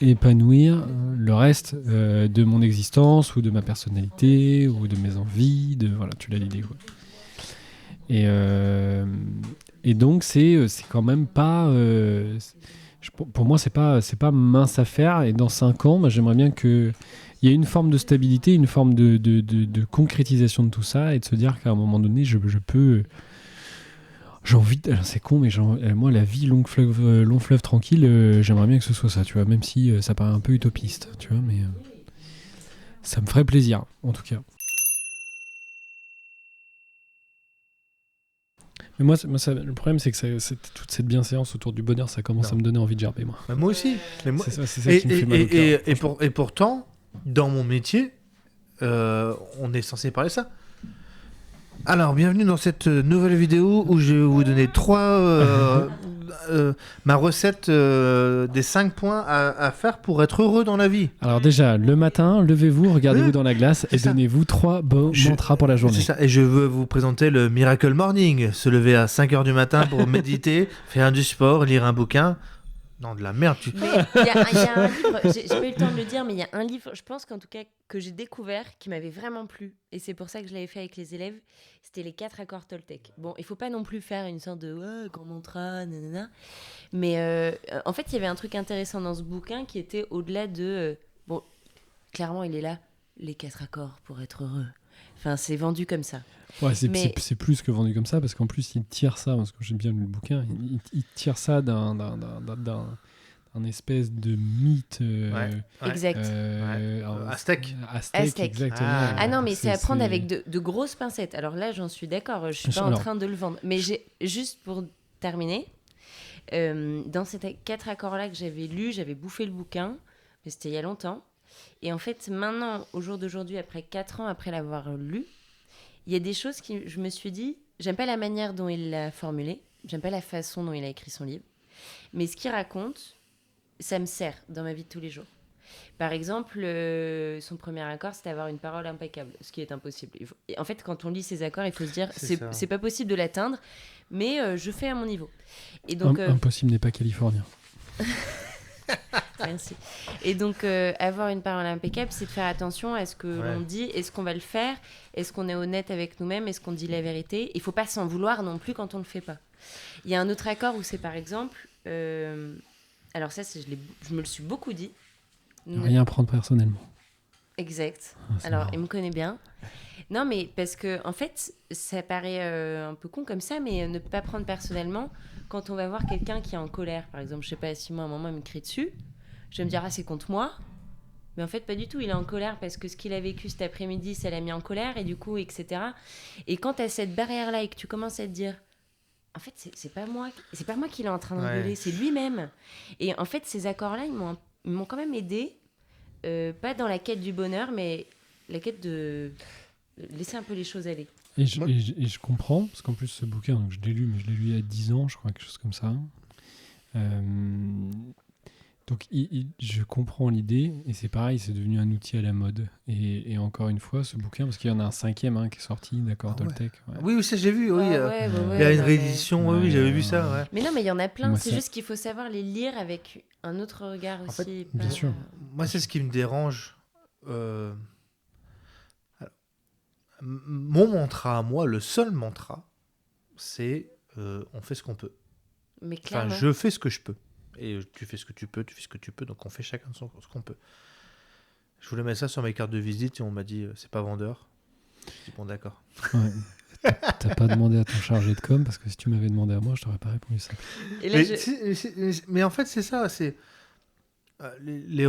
épanouir le reste de mon existence ou de ma personnalité ou de mes envies, voilà, tu l'as l'idée quoi. Et donc c'est quand même pas pour moi c'est pas mince à faire. Et dans 5 ans, j'aimerais bien que il y ait une forme de stabilité, une forme de concrétisation de tout ça et de se dire qu'à un moment donné je peux j'ai envie c'est con, mais moi la vie long fleuve tranquille, j'aimerais bien que ce soit ça, tu vois, même si ça paraît un peu utopiste, tu vois, mais ça me ferait plaisir en tout cas. Mais moi le problème c'est que toute cette bienséance autour du bonheur, ça commence à me donner envie de gerber, moi. Bah, moi aussi. Mais moi... C'est ça qui me fait mal au cœur. Et pourtant, dans mon métier, on est censé parler de ça. Alors, bienvenue dans cette nouvelle vidéo où je vais vous donner ma recette des 5 points à faire pour être heureux dans la vie. Alors déjà, le matin, levez-vous, regardez-vous dans la glace et ça. donnez-vous 3 beaux mantras pour la journée. C'est ça. Et je veux vous présenter le Miracle Morning. Se lever à 5h du matin pour méditer, faire du sport, lire un bouquin. Non, de la merde. Mais il y a un livre, j'ai pas eu le temps de le dire, mais il y a un livre, je pense qu'en tout cas, que j'ai découvert, qui m'avait vraiment plu. Et c'est pour ça que je l'avais fait avec les élèves. C'était les 4 accords Toltec. Bon, il faut pas non plus faire une sorte de grand mantra, nanana. Mais en fait, il y avait un truc intéressant dans ce bouquin qui était au-delà de... bon, clairement, il est là, les 4 accords pour être heureux. Enfin, c'est vendu comme ça. Ouais, c'est Mais- c'est plus que vendu comme ça, parce qu'en plus, il tire ça, parce que j'aime bien le bouquin, il tire ça d'un espèce de mythe. Ouais. Exact. Aztèque. Aztèque, exactement. Ah non, mais c'est à prendre avec de grosses pincettes. Alors là, j'en suis d'accord, je suis pas en Alors- train de le vendre. Mais juste pour terminer, dans ces 4 accords-là que j'avais lus, j'avais bouffé le bouquin, mais c'était il y a longtemps. Et en fait, maintenant, au jour d'aujourd'hui, après 4 ans après l'avoir lu, il y a des choses qui, je me suis dit, j'aime pas la manière dont il l'a formulé, j'aime pas la façon dont il a écrit son livre, mais ce qu'il raconte, ça me sert dans ma vie de tous les jours. Par exemple, son premier accord, c'était avoir une parole impeccable, ce qui est impossible. Et en fait, quand on lit ses accords, il faut se dire, C'est ça. c'est pas possible de l'atteindre, mais je fais à mon niveau. Et donc, Impossible n'est pas californien. merci. Et donc, avoir une parole impeccable, c'est de faire attention à ce que Ouais. l'on dit. Est-ce qu'on va le faire? Est-ce qu'on est honnête avec nous-mêmes? Est-ce qu'on dit la vérité? Il faut pas s'en vouloir non plus quand on le fait pas. Il y a un autre accord où c'est par exemple... alors ça, je me le suis beaucoup dit. Rien prendre personnellement. Exact. Ah, c'est Alors, marrant. il me connaît bien. Non, mais parce que, en fait, ça paraît un peu con comme ça, mais ne pas prendre personnellement quand on va voir quelqu'un qui est en colère. Par exemple, je sais pas si moi, à un moment, il me crie dessus. Je vais me dire, ah, c'est contre moi. Mais en fait, pas du tout. Il est en colère parce que ce qu'il a vécu cet après-midi, ça l'a mis en colère, et du coup, etc. Et quand tu as cette barrière-là et que tu commences à te dire, en fait, c'est pas moi qui est en train d'engueuler, Ouais. c'est lui-même. Et en fait, ces accords-là, ils m'ont quand même aidé, pas dans la quête du bonheur, mais la quête de laisser un peu les choses aller. Et je, Moi- et je comprends, parce qu'en plus, ce bouquin, donc, je l'ai lu, mais je l'ai lu il y a 10 ans, je crois, quelque chose comme ça. Donc, je comprends l'idée, et c'est pareil, c'est devenu un outil à la mode. Et encore une fois, ce bouquin, parce qu'il y en a un 5e qui est sorti, d'accord, Ah ouais. Toltec. Ouais. Oui, ça j'ai vu, oui. Ah ouais, bah ouais, Il y a une non, réédition, oui, Ouais, j'avais vu ça, ouais. Mais non, mais il y en a plein. Moi, C'est ça- juste qu'il faut savoir les lire avec un autre regard En fait, aussi. bien sûr. Moi, c'est ce qui me dérange. Alors, mon mantra à moi, le seul mantra, c'est on fait ce qu'on peut. Mais Enfin, clairement. je fais ce que je peux. Et tu fais ce que tu peux, tu fais ce que tu peux, donc on fait chacun ce qu'on peut. Je voulais mettre ça sur mes cartes de visite et on m'a dit c'est pas vendeur. Je dis bon, d'accord. Ouais. T'as pas demandé à ton chargé de com, parce que si tu m'avais demandé à moi, je t'aurais pas répondu ça. Et là, Mais en fait, c'est ça. C'est les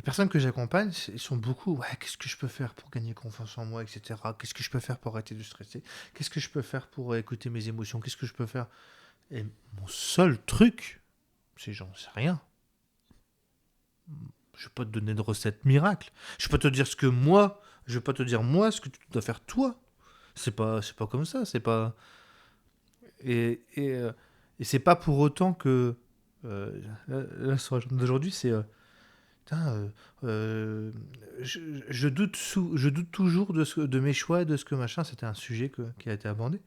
personnes que j'accompagne, ils sont beaucoup. Ouais, qu'est-ce que je peux faire pour gagner confiance en moi, etc. Qu'est-ce que je peux faire pour arrêter de stresser? Qu'est-ce que je peux faire pour écouter mes émotions? Qu'est-ce que je peux faire? Et mon seul truc, c'est j'en sais rien. Je vais pas te donner de recette miracle. Je vais pas te dire ce que moi. Je vais pas te dire moi ce que tu dois faire toi. C'est pas comme ça. C'est pas. Et c'est pas pour autant que là sur la journée d'aujourd'hui, c'est putain, je doute toujours de mes choix, de ce que machin. C'était un sujet qui a été abordé.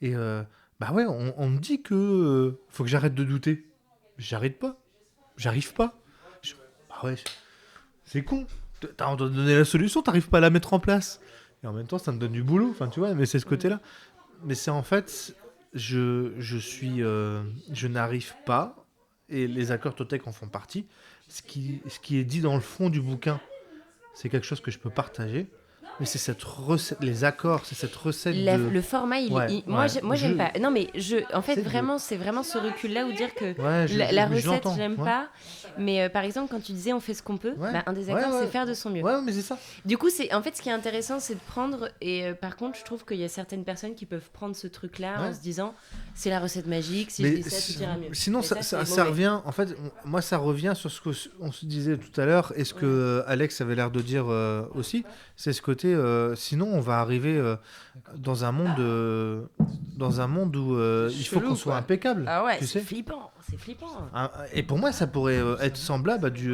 Et bah ouais, on me dit que faut que j'arrête de douter. J'arrête pas. J'arrive pas. Bah ouais, c'est con. T'as envie de donner la solution, t'arrives pas à la mettre en place. Et en même temps, ça me donne du boulot. Enfin, tu vois, mais c'est ce côté-là. Mais c'est en fait, je n'arrive pas, et les accords Toltec en font partie. Ce qui est dit dans le fond du bouquin, c'est quelque chose que je peux partager. Mais c'est cette recette, les accords, c'est cette recette de... le format, Ouais, moi, ouais. moi j'aime pas. Non, mais en fait, C'est vraiment, c'est vraiment ce recul-là où dire que Ouais, la mais je recette, l'entends, j'aime ouais. pas. Mais par exemple, quand tu disais on fait ce qu'on peut, Ouais. bah, un des Ouais, accords, ouais. c'est faire de son mieux. Ouais, mais c'est ça. Du coup, en fait, ce qui est intéressant, c'est de prendre. Et par contre, je trouve qu'il y a certaines personnes qui peuvent prendre ce truc-là en Ouais. se disant c'est la recette magique, si je Mais dis ça, tout ira mieux. sinon, Et ça c'est ça mauvais. revient. En fait, moi, ça revient sur ce qu'on se disait tout à l'heure et ce que Alex avait l'air de dire aussi. C'est ce côté. Sinon, on va arriver dans un monde où il faut Chelou, qu'on soit quoi. impeccable. Ah ouais, tu c'est sais. flippant, c'est flippant. Et pour moi, ça pourrait être semblable à du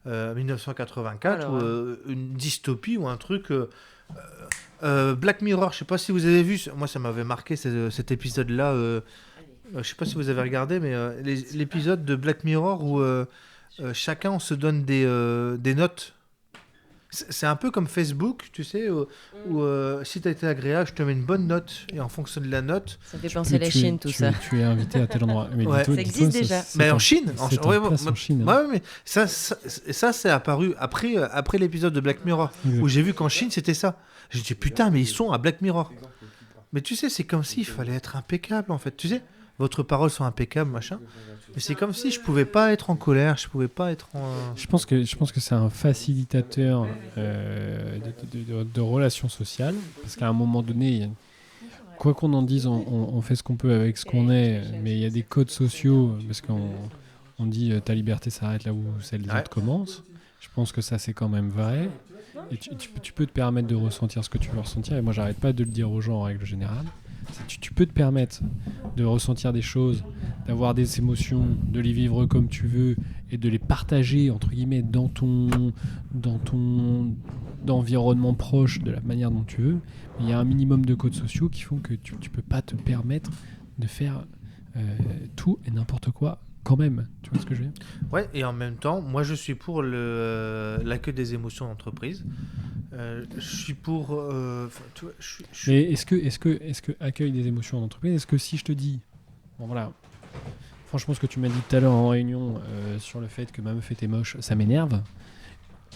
1984 Alors, ou une dystopie ou un truc. Black Mirror, je sais pas si vous avez vu. Moi, ça m'avait marqué cet épisode-là. Je sais pas si vous avez regardé, mais l'épisode de Black Mirror où chacun on se donne des notes. C'est un peu comme Facebook, tu sais, où si tu as été agréable, je te mets une bonne note, et en fonction de la note... Ça fait penser à la Chine, tout ça. Tu es invité à tel endroit. Mais Ouais. dis-toi, Ça existe déjà. Mais en Chine, c'est ouais, en place en Chine. ouais, mais ça c'est apparu après l'épisode de Black Mirror, Exact. où j'ai vu qu'en Chine, c'était ça. J'ai dit, putain, mais ils sont à Black Mirror. Mais tu sais, c'est comme s'il fallait être impeccable, en fait. Tu sais, votre parole sont impeccables, machin. Mais c'est comme si je pouvais pas être en colère, je pouvais pas être en... Je pense que c'est un facilitateur de relations sociales, parce qu'à un moment donné, quoi qu'on en dise, on fait ce qu'on peut avec ce qu'on est, mais il y a des codes sociaux, parce qu'on dit ta liberté s'arrête là où celle des Ouais. autres commence. Je pense que ça, c'est quand même vrai. Et tu peux te permettre de ressentir ce que tu veux ressentir, et moi, j'arrête pas de le dire aux gens en règle générale. Tu peux te permettre de ressentir des choses, d'avoir des émotions, de les vivre comme tu veux et de les partager entre guillemets dans ton environnement proche de la manière dont tu veux. Mais il y a un minimum de codes sociaux qui font que tu peux pas te permettre de faire tout et n'importe quoi quand même. Tu vois ce que je veux dire ? Ouais, et en même temps, moi je suis pour l'accueil des émotions d'entreprise. Je suis pour... tu vois, je suis- Mais est-ce que accueil des émotions en entreprise, est-ce que si je te dis, bon voilà, franchement ce que tu m'as dit tout à l'heure en réunion sur le fait que ma meuf était moche, ça m'énerve.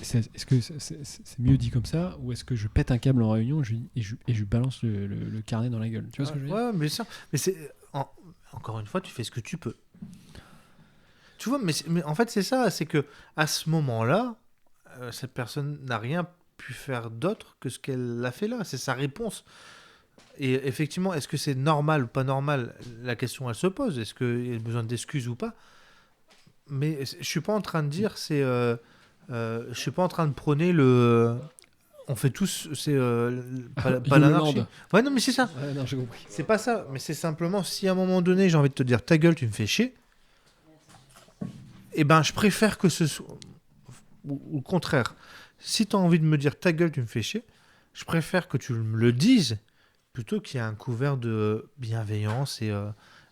Est-ce que c'est mieux dit comme ça, ou est-ce que je pète un câble en réunion et je lui balance le carnet dans la gueule? Tu vois ce que je veux dire? Ouais, mais ça, mais encore une fois, tu fais ce que tu peux. Tu vois, mais en fait, c'est ça, c'est que à ce moment-là, cette personne n'a rien pu faire d'autre que ce qu'elle a fait là. C'est sa réponse. Et effectivement, est-ce que c'est normal ou pas normal? La question, elle se pose. Est-ce qu'il y a besoin d'excuses ou pas? Mais je suis pas en train de dire, je suis pas en train de prôner le. On fait tous, c'est pas l'anarchie. Yolande. Ouais, non, mais c'est ça. Ouais, non, j'ai compris. C'est pas ça, mais c'est simplement si à un moment donné j'ai envie de te dire ta gueule, tu me fais chier, eh ben je préfère que ce soit. Ou le contraire. Si tu as envie de me dire ta gueule, tu me fais chier, je préfère que tu me le dises plutôt qu'il y ait un couvert de bienveillance et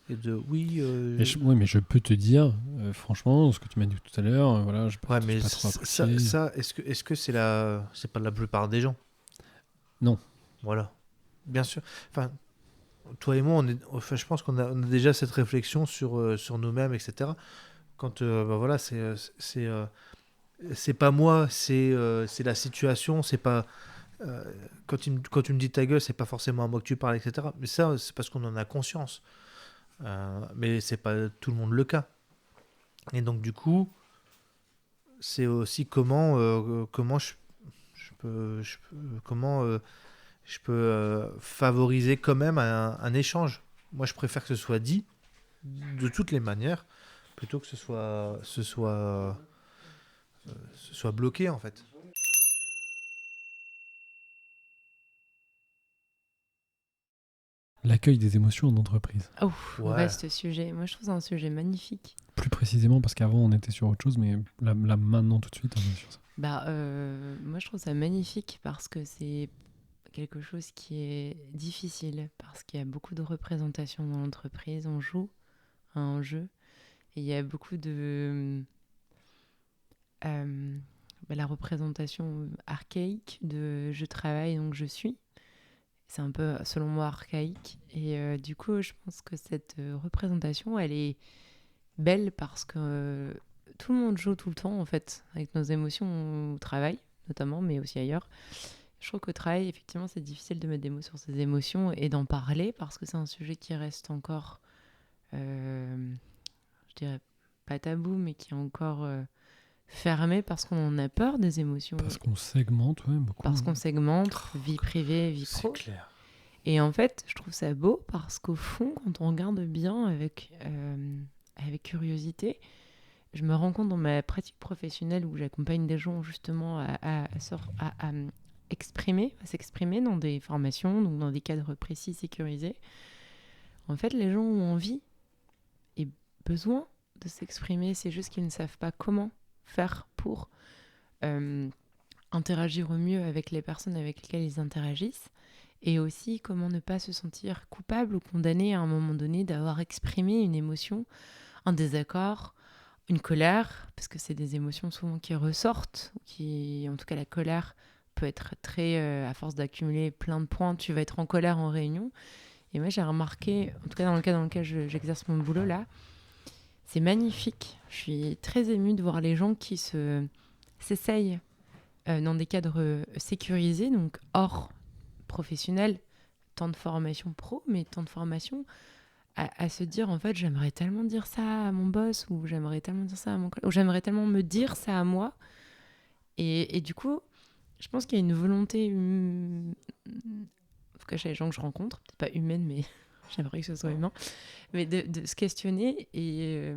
de oui. Oui, mais je peux te dire, franchement, ce que tu m'as dit tout à l'heure, voilà, je Ouais, mais pas trop ça, apprécié. est-ce que c'est pas la plupart des gens? Non. Voilà. Bien sûr. Enfin, toi et moi, je pense qu'on a déjà cette réflexion sur nous-mêmes, etc. Quand, bah voilà, c'est pas moi, c'est la situation, c'est pas. Quand tu me dis ta gueule, c'est pas forcément à moi que tu parles, etc. Mais ça, c'est parce qu'on en a conscience. Mais c'est pas tout le monde le cas. Et donc, du coup, c'est aussi comment je peux favoriser quand même un échange. Moi, je préfère que ce soit dit de toutes les manières plutôt que ce soit bloqué en fait. L'accueil des émotions en entreprise. Oh, Ouais. vaste sujet. Moi, je trouve ça un sujet magnifique. Plus précisément, parce qu'avant, on était sur autre chose, mais là maintenant, tout de suite, on est sur ça. Moi, je trouve ça magnifique parce que c'est quelque chose qui est difficile, parce qu'il y a beaucoup de représentations dans l'entreprise. On joue à un jeu et il y a beaucoup de la représentation archaïque de je travaille donc je suis. C'est un peu, selon moi, archaïque. Et du coup, je pense que cette représentation, elle est belle parce que tout le monde joue tout le temps, en fait, avec nos émotions au travail, notamment, mais aussi ailleurs. Je trouve qu'au travail, effectivement, c'est difficile de mettre des mots sur ses émotions et d'en parler parce que c'est un sujet qui reste encore, je dirais pas tabou, mais qui est encore fermé parce qu'on en a peur des émotions. Parce qu'on segmente, ouais, beaucoup. Parce qu'on segmente vie privée, vie pro. C'est clair. Et en fait, je trouve ça beau parce qu'au fond, quand on regarde bien avec curiosité, je me rends compte dans ma pratique professionnelle où j'accompagne des gens justement à s'exprimer dans des formations, donc dans des cadres précis, sécurisés. En fait, les gens ont envie et besoin de s'exprimer, c'est juste qu'ils ne savent pas comment faire pour interagir au mieux avec les personnes avec lesquelles ils interagissent, et aussi comment ne pas se sentir coupable ou condamné à un moment donné d'avoir exprimé une émotion, un désaccord, une colère, parce que c'est des émotions souvent qui ressortent, en tout cas la colère peut être très, à force d'accumuler plein de points, tu vas être en colère en réunion. Et moi j'ai remarqué, en tout cas dans le cas dans lequel j'exerce mon boulot là, c'est magnifique. Je suis très émue de voir les gens qui s'essayent dans des cadres sécurisés, donc hors professionnel, temps de formation pro, mais temps de formation, à se dire en fait j'aimerais tellement dire ça à mon boss, ou j'aimerais tellement dire ça à mon collègue, ou j'aimerais tellement me dire ça à moi. Et du coup, je pense qu'il y a une volonté, en tout cas chez les gens que je rencontre, peut-être pas humaine, mais j'aimerais que ce soit humain, mais de se questionner. Et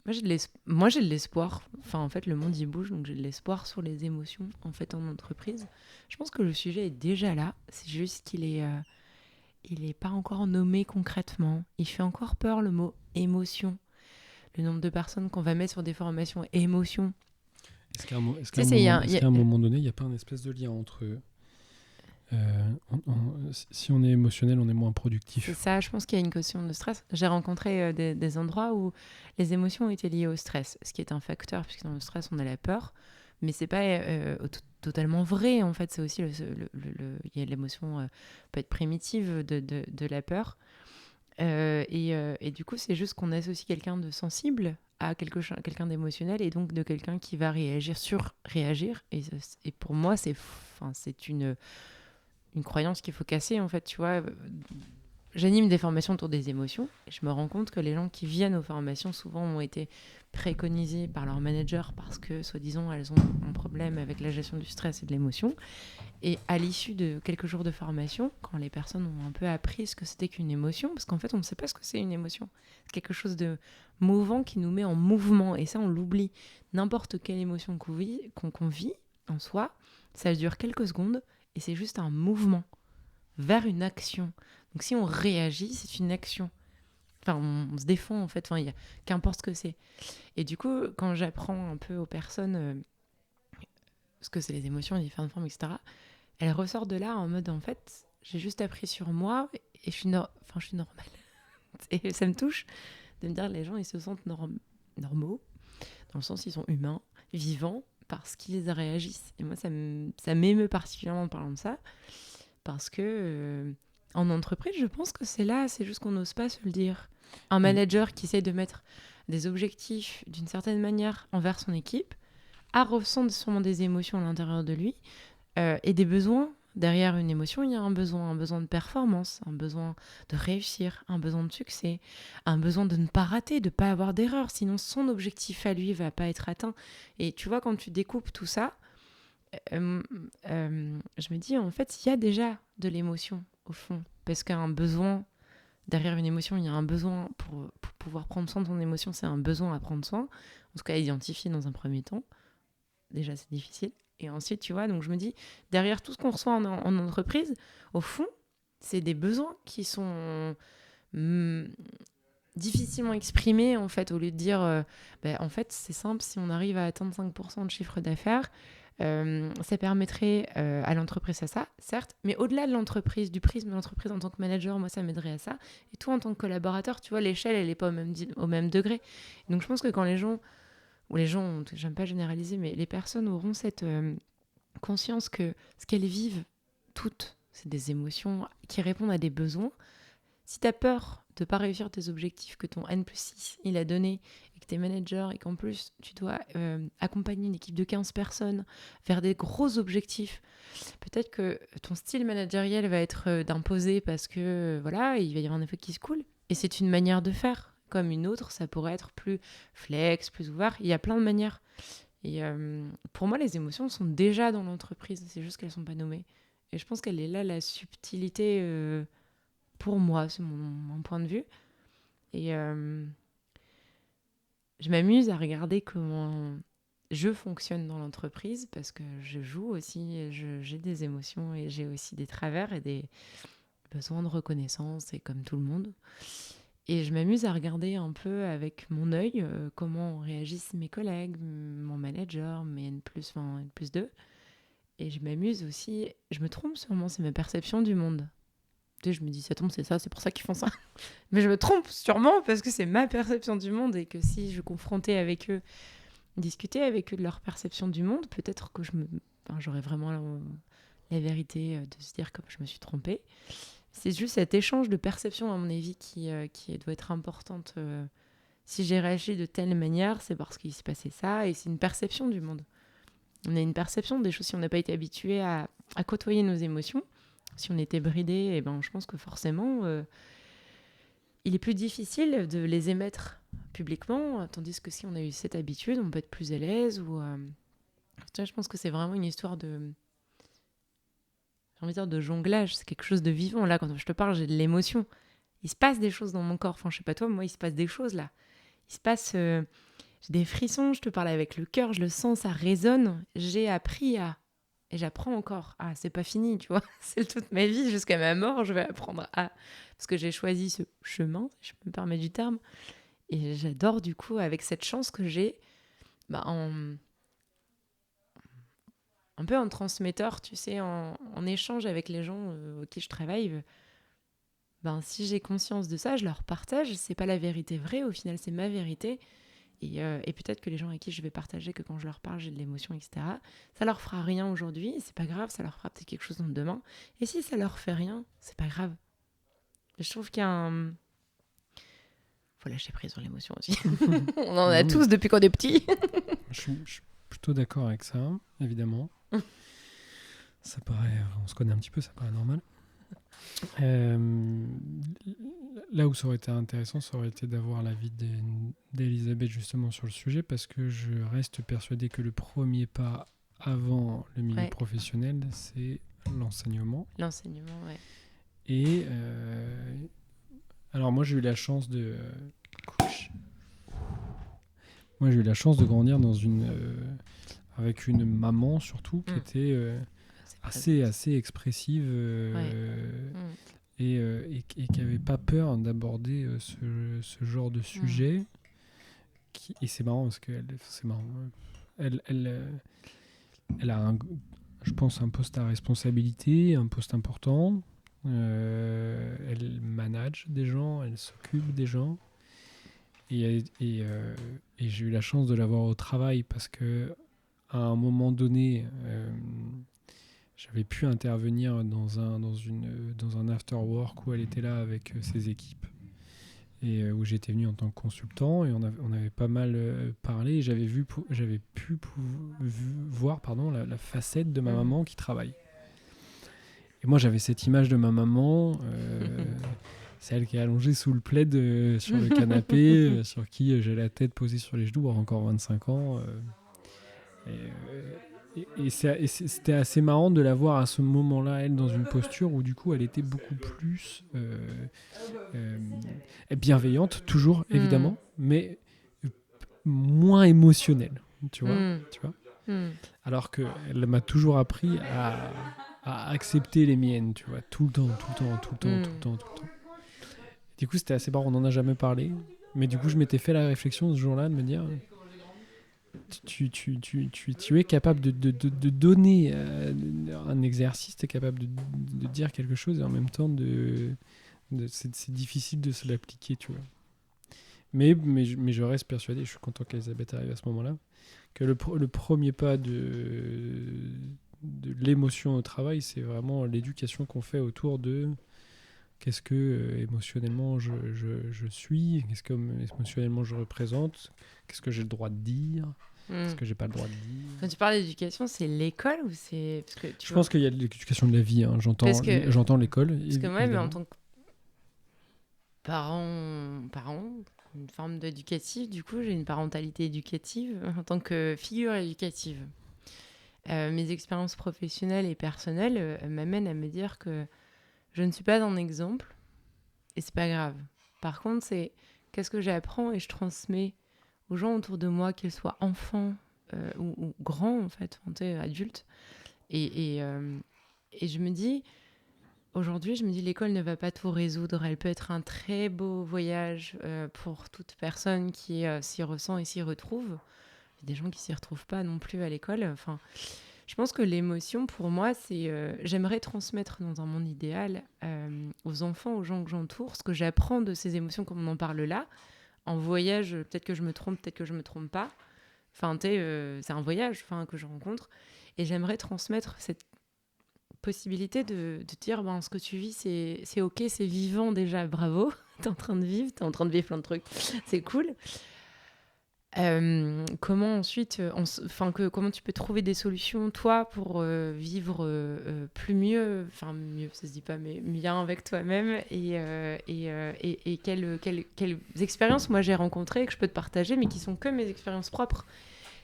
moi j'ai de l'espoir. Enfin, en fait, le monde y bouge, donc j'ai de l'espoir sur les émotions en fait en entreprise. Je pense que le sujet est déjà là. C'est juste qu'il est, il est pas encore nommé concrètement. Il fait encore peur le mot émotion. Le nombre de personnes qu'on va mettre sur des formations émotion. Est-ce qu'à un, C'est moment donné, il n'y a pas un espèce de lien entre si on est émotionnel, on est moins productif? C'est ça, je pense qu'il y a une question de stress. J'ai rencontré des endroits où les émotions étaient liées au stress, ce qui est un facteur, puisque dans le stress, on a la peur. Mais c'est pas totalement vrai, en fait. C'est aussi, il y a l'émotion peut être primitive de la peur. Et du coup, c'est juste qu'on associe quelqu'un de sensible à quelqu'un d'émotionnel, et donc de quelqu'un qui va réagir. Et pour moi, c'est une croyance qu'il faut casser, en fait, tu vois. J'anime des formations autour des émotions, et je me rends compte que les gens qui viennent aux formations, souvent, ont été préconisés par leur manager parce que, soi-disant, elles ont un problème avec la gestion du stress et de l'émotion. Et à l'issue de quelques jours de formation, quand les personnes ont un peu appris ce que c'était qu'une émotion, parce qu'en fait, on ne sait pas ce que c'est une émotion. C'est quelque chose de mouvant qui nous met en mouvement, et ça, on l'oublie. N'importe quelle émotion qu'on vit en soi, ça dure quelques secondes, et c'est juste un mouvement vers une action. Donc si on réagit, c'est une action. Enfin, on se défend, en fait. Enfin, qu'importe ce que c'est. Et du coup, quand j'apprends un peu aux personnes ce que c'est les émotions, les différentes formes, etc., elles ressortent de là en mode, en fait, j'ai juste appris sur moi, et je suis normale. Et ça me touche de me dire, les gens, ils se sentent normaux, dans le sens ils sont humains, vivants, parce qu'ils réagissent. Et moi, ça m'émeut particulièrement en parlant de ça, parce que en entreprise, je pense que c'est là, c'est juste qu'on n'ose pas se le dire. Un manager qui essaie de mettre des objectifs d'une certaine manière envers son équipe, ressent sûrement des émotions à l'intérieur de lui, et des besoins. Derrière une émotion, il y a un besoin de performance, un besoin de réussir, un besoin de succès, un besoin de ne pas rater, de ne pas avoir d'erreur, sinon son objectif à lui ne va pas être atteint. Et tu vois, quand tu découpes tout ça, je me dis, en fait, il y a déjà de l'émotion, au fond. Parce qu'un besoin, derrière une émotion, il y a un besoin pour pouvoir prendre soin de ton émotion, c'est un besoin à prendre soin, en tout cas à identifier dans un premier temps. Déjà, c'est difficile. Et ensuite, tu vois, donc je me dis, derrière tout ce qu'on reçoit en entreprise, au fond, c'est des besoins qui sont difficilement exprimés, en fait, au lieu de dire, en fait, c'est simple, si on arrive à atteindre 5% de chiffre d'affaires, ça permettrait à l'entreprise ça, certes, mais au-delà de l'entreprise, du prisme de l'entreprise en tant que manager, moi, ça m'aiderait à ça. Et toi, en tant que collaborateur, tu vois, l'échelle, elle n'est pas au même degré. Donc, je pense que quand les gens, j'aime pas généraliser, mais les personnes auront cette conscience que ce qu'elles vivent toutes, c'est des émotions qui répondent à des besoins. Si tu as peur de ne pas réussir tes objectifs que ton N+6 il a donné, et que tu es manager, et qu'en plus tu dois accompagner une équipe de 15 personnes vers des gros objectifs, peut-être que ton style managériel va être d'imposer parce que voilà, il va y avoir un effet qui se coule. Et c'est une manière de faire. Comme une autre, ça pourrait être plus flex, plus ouvert. Il y a plein de manières. Et pour moi, les émotions sont déjà dans l'entreprise. C'est juste qu'elles ne sont pas nommées. Et je pense qu'elle est là, la subtilité, pour moi, c'est mon point de vue. Et je m'amuse à regarder comment je fonctionne dans l'entreprise, parce que je joue aussi, j'ai des émotions, et j'ai aussi des travers et des besoins de reconnaissance, et comme tout le monde. Et je m'amuse à regarder un peu avec mon œil comment réagissent mes collègues, mon manager, mes N+2. Et je m'amuse aussi, je me trompe sûrement, c'est ma perception du monde. je me dis, ça tombe, c'est ça, c'est pour ça qu'ils font ça. Mais je me trompe sûrement parce que c'est ma perception du monde et que si je confrontais avec eux, discuter avec eux de leur perception du monde, peut-être que j'aurais vraiment la vérité de se dire comme je me suis trompée. C'est juste cet échange de perception, à mon avis, qui doit être importante. Si j'ai réagi de telle manière, c'est parce qu'il s'est passé ça, et c'est une perception du monde. On a une perception des choses. Si on n'a pas été habitué à côtoyer nos émotions, si on était bridé, je pense que forcément, il est plus difficile de les émettre publiquement, tandis que si on a eu cette habitude, on peut être plus à l'aise. Je pense que c'est vraiment une histoire de... J'ai envie de dire de jonglage, c'est quelque chose de vivant. Là, quand je te parle, j'ai de l'émotion. Il se passe des choses dans mon corps. Enfin, je sais pas toi, moi, il se passe des choses là. Il se passe... j'ai des frissons, je te parle avec le cœur, je le sens, ça résonne. J'ai appris à... Et j'apprends encore. Ah, c'est pas fini, tu vois. C'est toute ma vie, jusqu'à ma mort, je vais apprendre à... Parce que j'ai choisi ce chemin, si je me permets du terme. Et j'adore, du coup, avec cette chance que j'ai, un peu en transmetteur, tu sais, en échange avec les gens avec qui je travaille. Si j'ai conscience de ça, je leur partage. C'est pas la vérité vraie, au final, c'est ma vérité. Et peut-être que les gens avec qui je vais partager, que quand je leur parle, j'ai de l'émotion, etc. Ça leur fera rien aujourd'hui, c'est pas grave, ça leur fera peut-être quelque chose dans demain. Et si ça leur fait rien, c'est pas grave. Je trouve qu'il y a un... Faut lâcher prise sur l'émotion aussi. On en a tous depuis qu'on est petit. Je suis plutôt d'accord avec ça, évidemment. Ça paraît... On se connaît un petit peu, ça paraît normal. Là où ça aurait été intéressant, ça aurait été d'avoir l'avis d'Elisabeth justement sur le sujet, parce que je reste persuadé que le premier pas avant le milieu professionnel, c'est l'enseignement. L'enseignement, ouais. Et alors moi j'ai eu la chance de grandir dans avec une maman surtout qui était assez expressive et qui n'avait pas peur d'aborder ce genre de sujet. Et c'est marrant parce qu'elle a je pense un poste à responsabilité, un poste important. Elle manage des gens, elle s'occupe des gens. Et j'ai eu la chance de la voir au travail parce que à un moment donné, j'avais pu intervenir dans un after work où elle était là avec ses équipes et où j'étais venu en tant que consultant et on avait pas mal parlé. Et j'avais pu voir la facette de ma maman qui travaille. Et moi, j'avais cette image de ma maman, celle qui est allongée sous le plaid sur le canapé, sur qui j'ai la tête posée sur les genoux, encore 25 ans. Et c'était assez marrant de la voir à ce moment-là, elle, dans une posture où, du coup, elle était beaucoup plus bienveillante, toujours, évidemment, mais moins émotionnelle, tu vois. Alors qu'elle m'a toujours appris à accepter les miennes, tu vois, tout le temps. Du coup, c'était assez marrant, on n'en a jamais parlé, mais du coup, je m'étais fait la réflexion ce jour-là de me dire... Tu es capable de donner un exercice, tu es capable de dire quelque chose et en même temps c'est difficile de se l'appliquer, tu vois. Mais je reste persuadé, je suis content qu'Elisabeth arrive à ce moment-là, que le premier pas de l'émotion au travail, c'est vraiment l'éducation qu'on fait autour de qu'est-ce que émotionnellement je suis, qu'est-ce que émotionnellement je représente, qu'est-ce que j'ai le droit de dire, qu'est-ce que j'ai pas le droit de dire. Quand tu parles d'éducation, c'est l'école ou c'est... Parce que je pense qu'il y a de l'éducation de la vie, hein. J'entends l'école. Parce que moi, mais en tant que parent, une forme d'éducatif, du coup, j'ai une parentalité éducative en tant que figure éducative. Mes expériences professionnelles et personnelles m'amènent à me dire que je ne suis pas un exemple et c'est pas grave. Par contre, c'est qu'est-ce que j'apprends et je transmets aux gens autour de moi, qu'ils soient enfants ou grands, en fait, adultes. Et je me dis, aujourd'hui, l'école ne va pas tout résoudre. Elle peut être un très beau voyage pour toute personne qui s'y ressent et s'y retrouve. Il y a des gens qui s'y retrouvent pas non plus à l'école. Enfin, Je pense que l'émotion, pour moi, c'est... j'aimerais transmettre dans un monde idéal aux enfants, aux gens que j'entoure, ce que j'apprends de ces émotions comme on en parle là. En voyage, peut-être que je me trompe, peut-être que je me trompe pas. Enfin, c'est un voyage que je rencontre. Et j'aimerais transmettre cette possibilité de dire, ce que tu vis, c'est OK, c'est vivant déjà, bravo. T'es en train de vivre plein de trucs. C'est cool. Comment ensuite, comment tu peux trouver des solutions, toi, pour vivre mieux, ça se dit pas, mais bien avec toi-même, et quelles expériences moi j'ai rencontrées que je peux te partager, mais qui sont que mes expériences propres.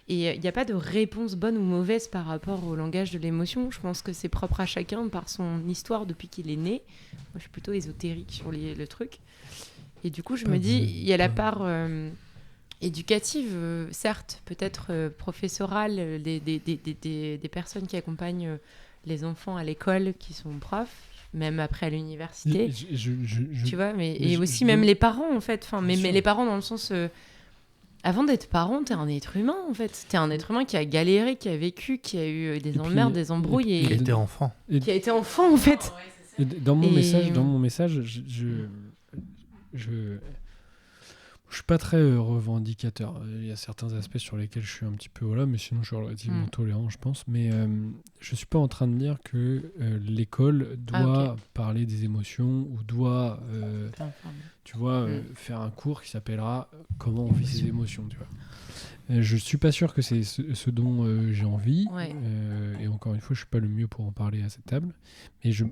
Et il n'y a pas de réponse bonne ou mauvaise par rapport au langage de l'émotion. Je pense que c'est propre à chacun par son histoire depuis qu'il est né. Moi, je suis plutôt ésotérique sur le truc. Et du coup, je me dis, il y a la part éducative, certes, peut-être professorale, des personnes qui accompagnent les enfants à l'école, qui sont profs, même après à l'université. Tu vois, et aussi même les parents, en fait. Mais les parents dans le sens... avant d'être parent, t'es un être humain, en fait. T'es un être humain qui a galéré, qui a vécu, qui a eu des emmerdes, des embrouilles. Qui a été enfant. Qui a été enfant, en fait. Dans mon message, je suis pas très revendicateur. Il y a certains aspects sur lesquels je suis un petit peu mais sinon je suis relativement tolérant, je pense. Mais je suis pas en train de dire que l'école doit parler des émotions ou doit, faire un cours qui s'appellera comment on vit ses émotions, tu vois. Je suis pas sûr que c'est ce dont j'ai envie. Ouais. Et encore une fois, je suis pas le mieux pour en parler à cette table. Mais je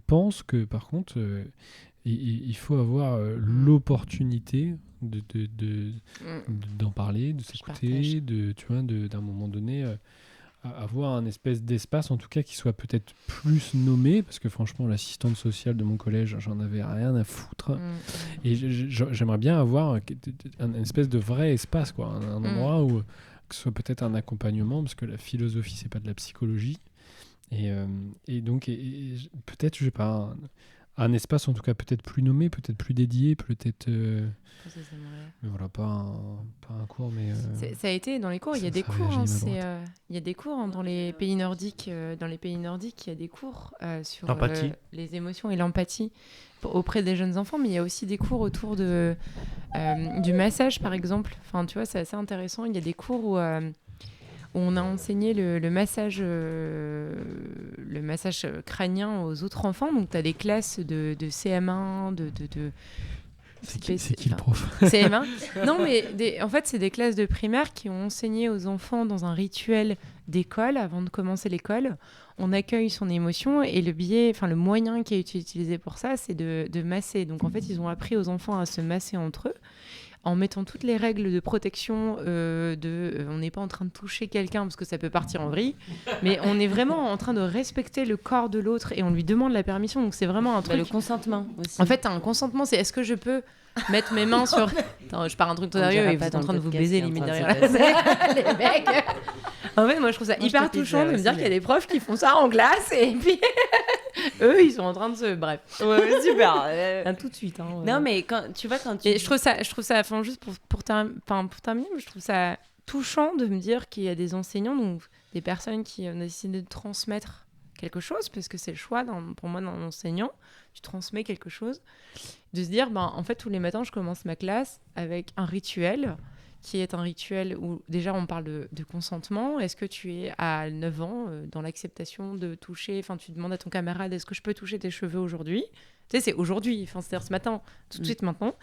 pense que par contre, il faut avoir l'opportunité d'en parler, de s'écouter, d'un moment donné avoir un espèce d'espace, en tout cas qui soit peut-être plus nommé, parce que franchement l'assistante sociale de mon collège, j'en avais rien à foutre. Et j'aimerais bien avoir un espèce de vrai espace, quoi, un endroit où que ce soit peut-être un accompagnement, parce que la philosophie c'est pas de la psychologie, et donc peut-être, je sais pas, un espace en tout cas peut-être plus nommé, peut-être plus dédié, peut-être mais voilà, pas un cours, mais ça a été dans les cours, il y a des cours, il y a des cours dans les pays nordiques, il y a des cours sur les émotions et l'empathie auprès des jeunes enfants, mais il y a aussi des cours autour du massage, par exemple. Enfin, tu vois, c'est assez intéressant. Il y a des cours où on a enseigné le massage crânien aux autres enfants. Donc, tu as des classes de CM1, C'est qui le prof? CM1. Non, mais en fait, c'est des classes de primaire qui ont enseigné aux enfants dans un rituel d'école, avant de commencer l'école. On accueille son émotion et le moyen qui a été utilisé pour ça, c'est de masser. Donc, en fait, ils ont appris aux enfants à se masser entre eux, en mettant toutes les règles de protection on n'est pas en train de toucher quelqu'un parce que ça peut partir en vrille, mais on est vraiment en train de respecter le corps de l'autre et on lui demande la permission. Donc c'est vraiment un truc... le consentement aussi. En fait, t'as un consentement, c'est est-ce que je peux mettre mes mains sur... Attends, je pars un truc tout sérieux et vous êtes en train de vous baiser limite derrière les mecs. En fait, moi je trouve ça hyper touchant de me dire qu'il y a des profs qui font ça en classe et puis eux ils sont en train de se... Bref. Ouais, super. Tout de suite. Non, mais quand tu... Et je trouve ça, enfin juste pour terminer, je trouve ça touchant de me dire qu'il y a des enseignants, donc des personnes qui ont décidé de transmettre quelque chose, parce que c'est le choix pour moi d'un enseignant, tu transmets quelque chose, de se dire, en fait tous les matins je commence ma classe avec un rituel, qui est un rituel où déjà on parle de consentement. Est-ce que tu es à 9 ans dans l'acceptation de toucher, enfin tu demandes à ton camarade, est-ce que je peux toucher tes cheveux aujourd'hui? Tu sais, c'est aujourd'hui, c'est-à-dire ce matin, tout de suite maintenant.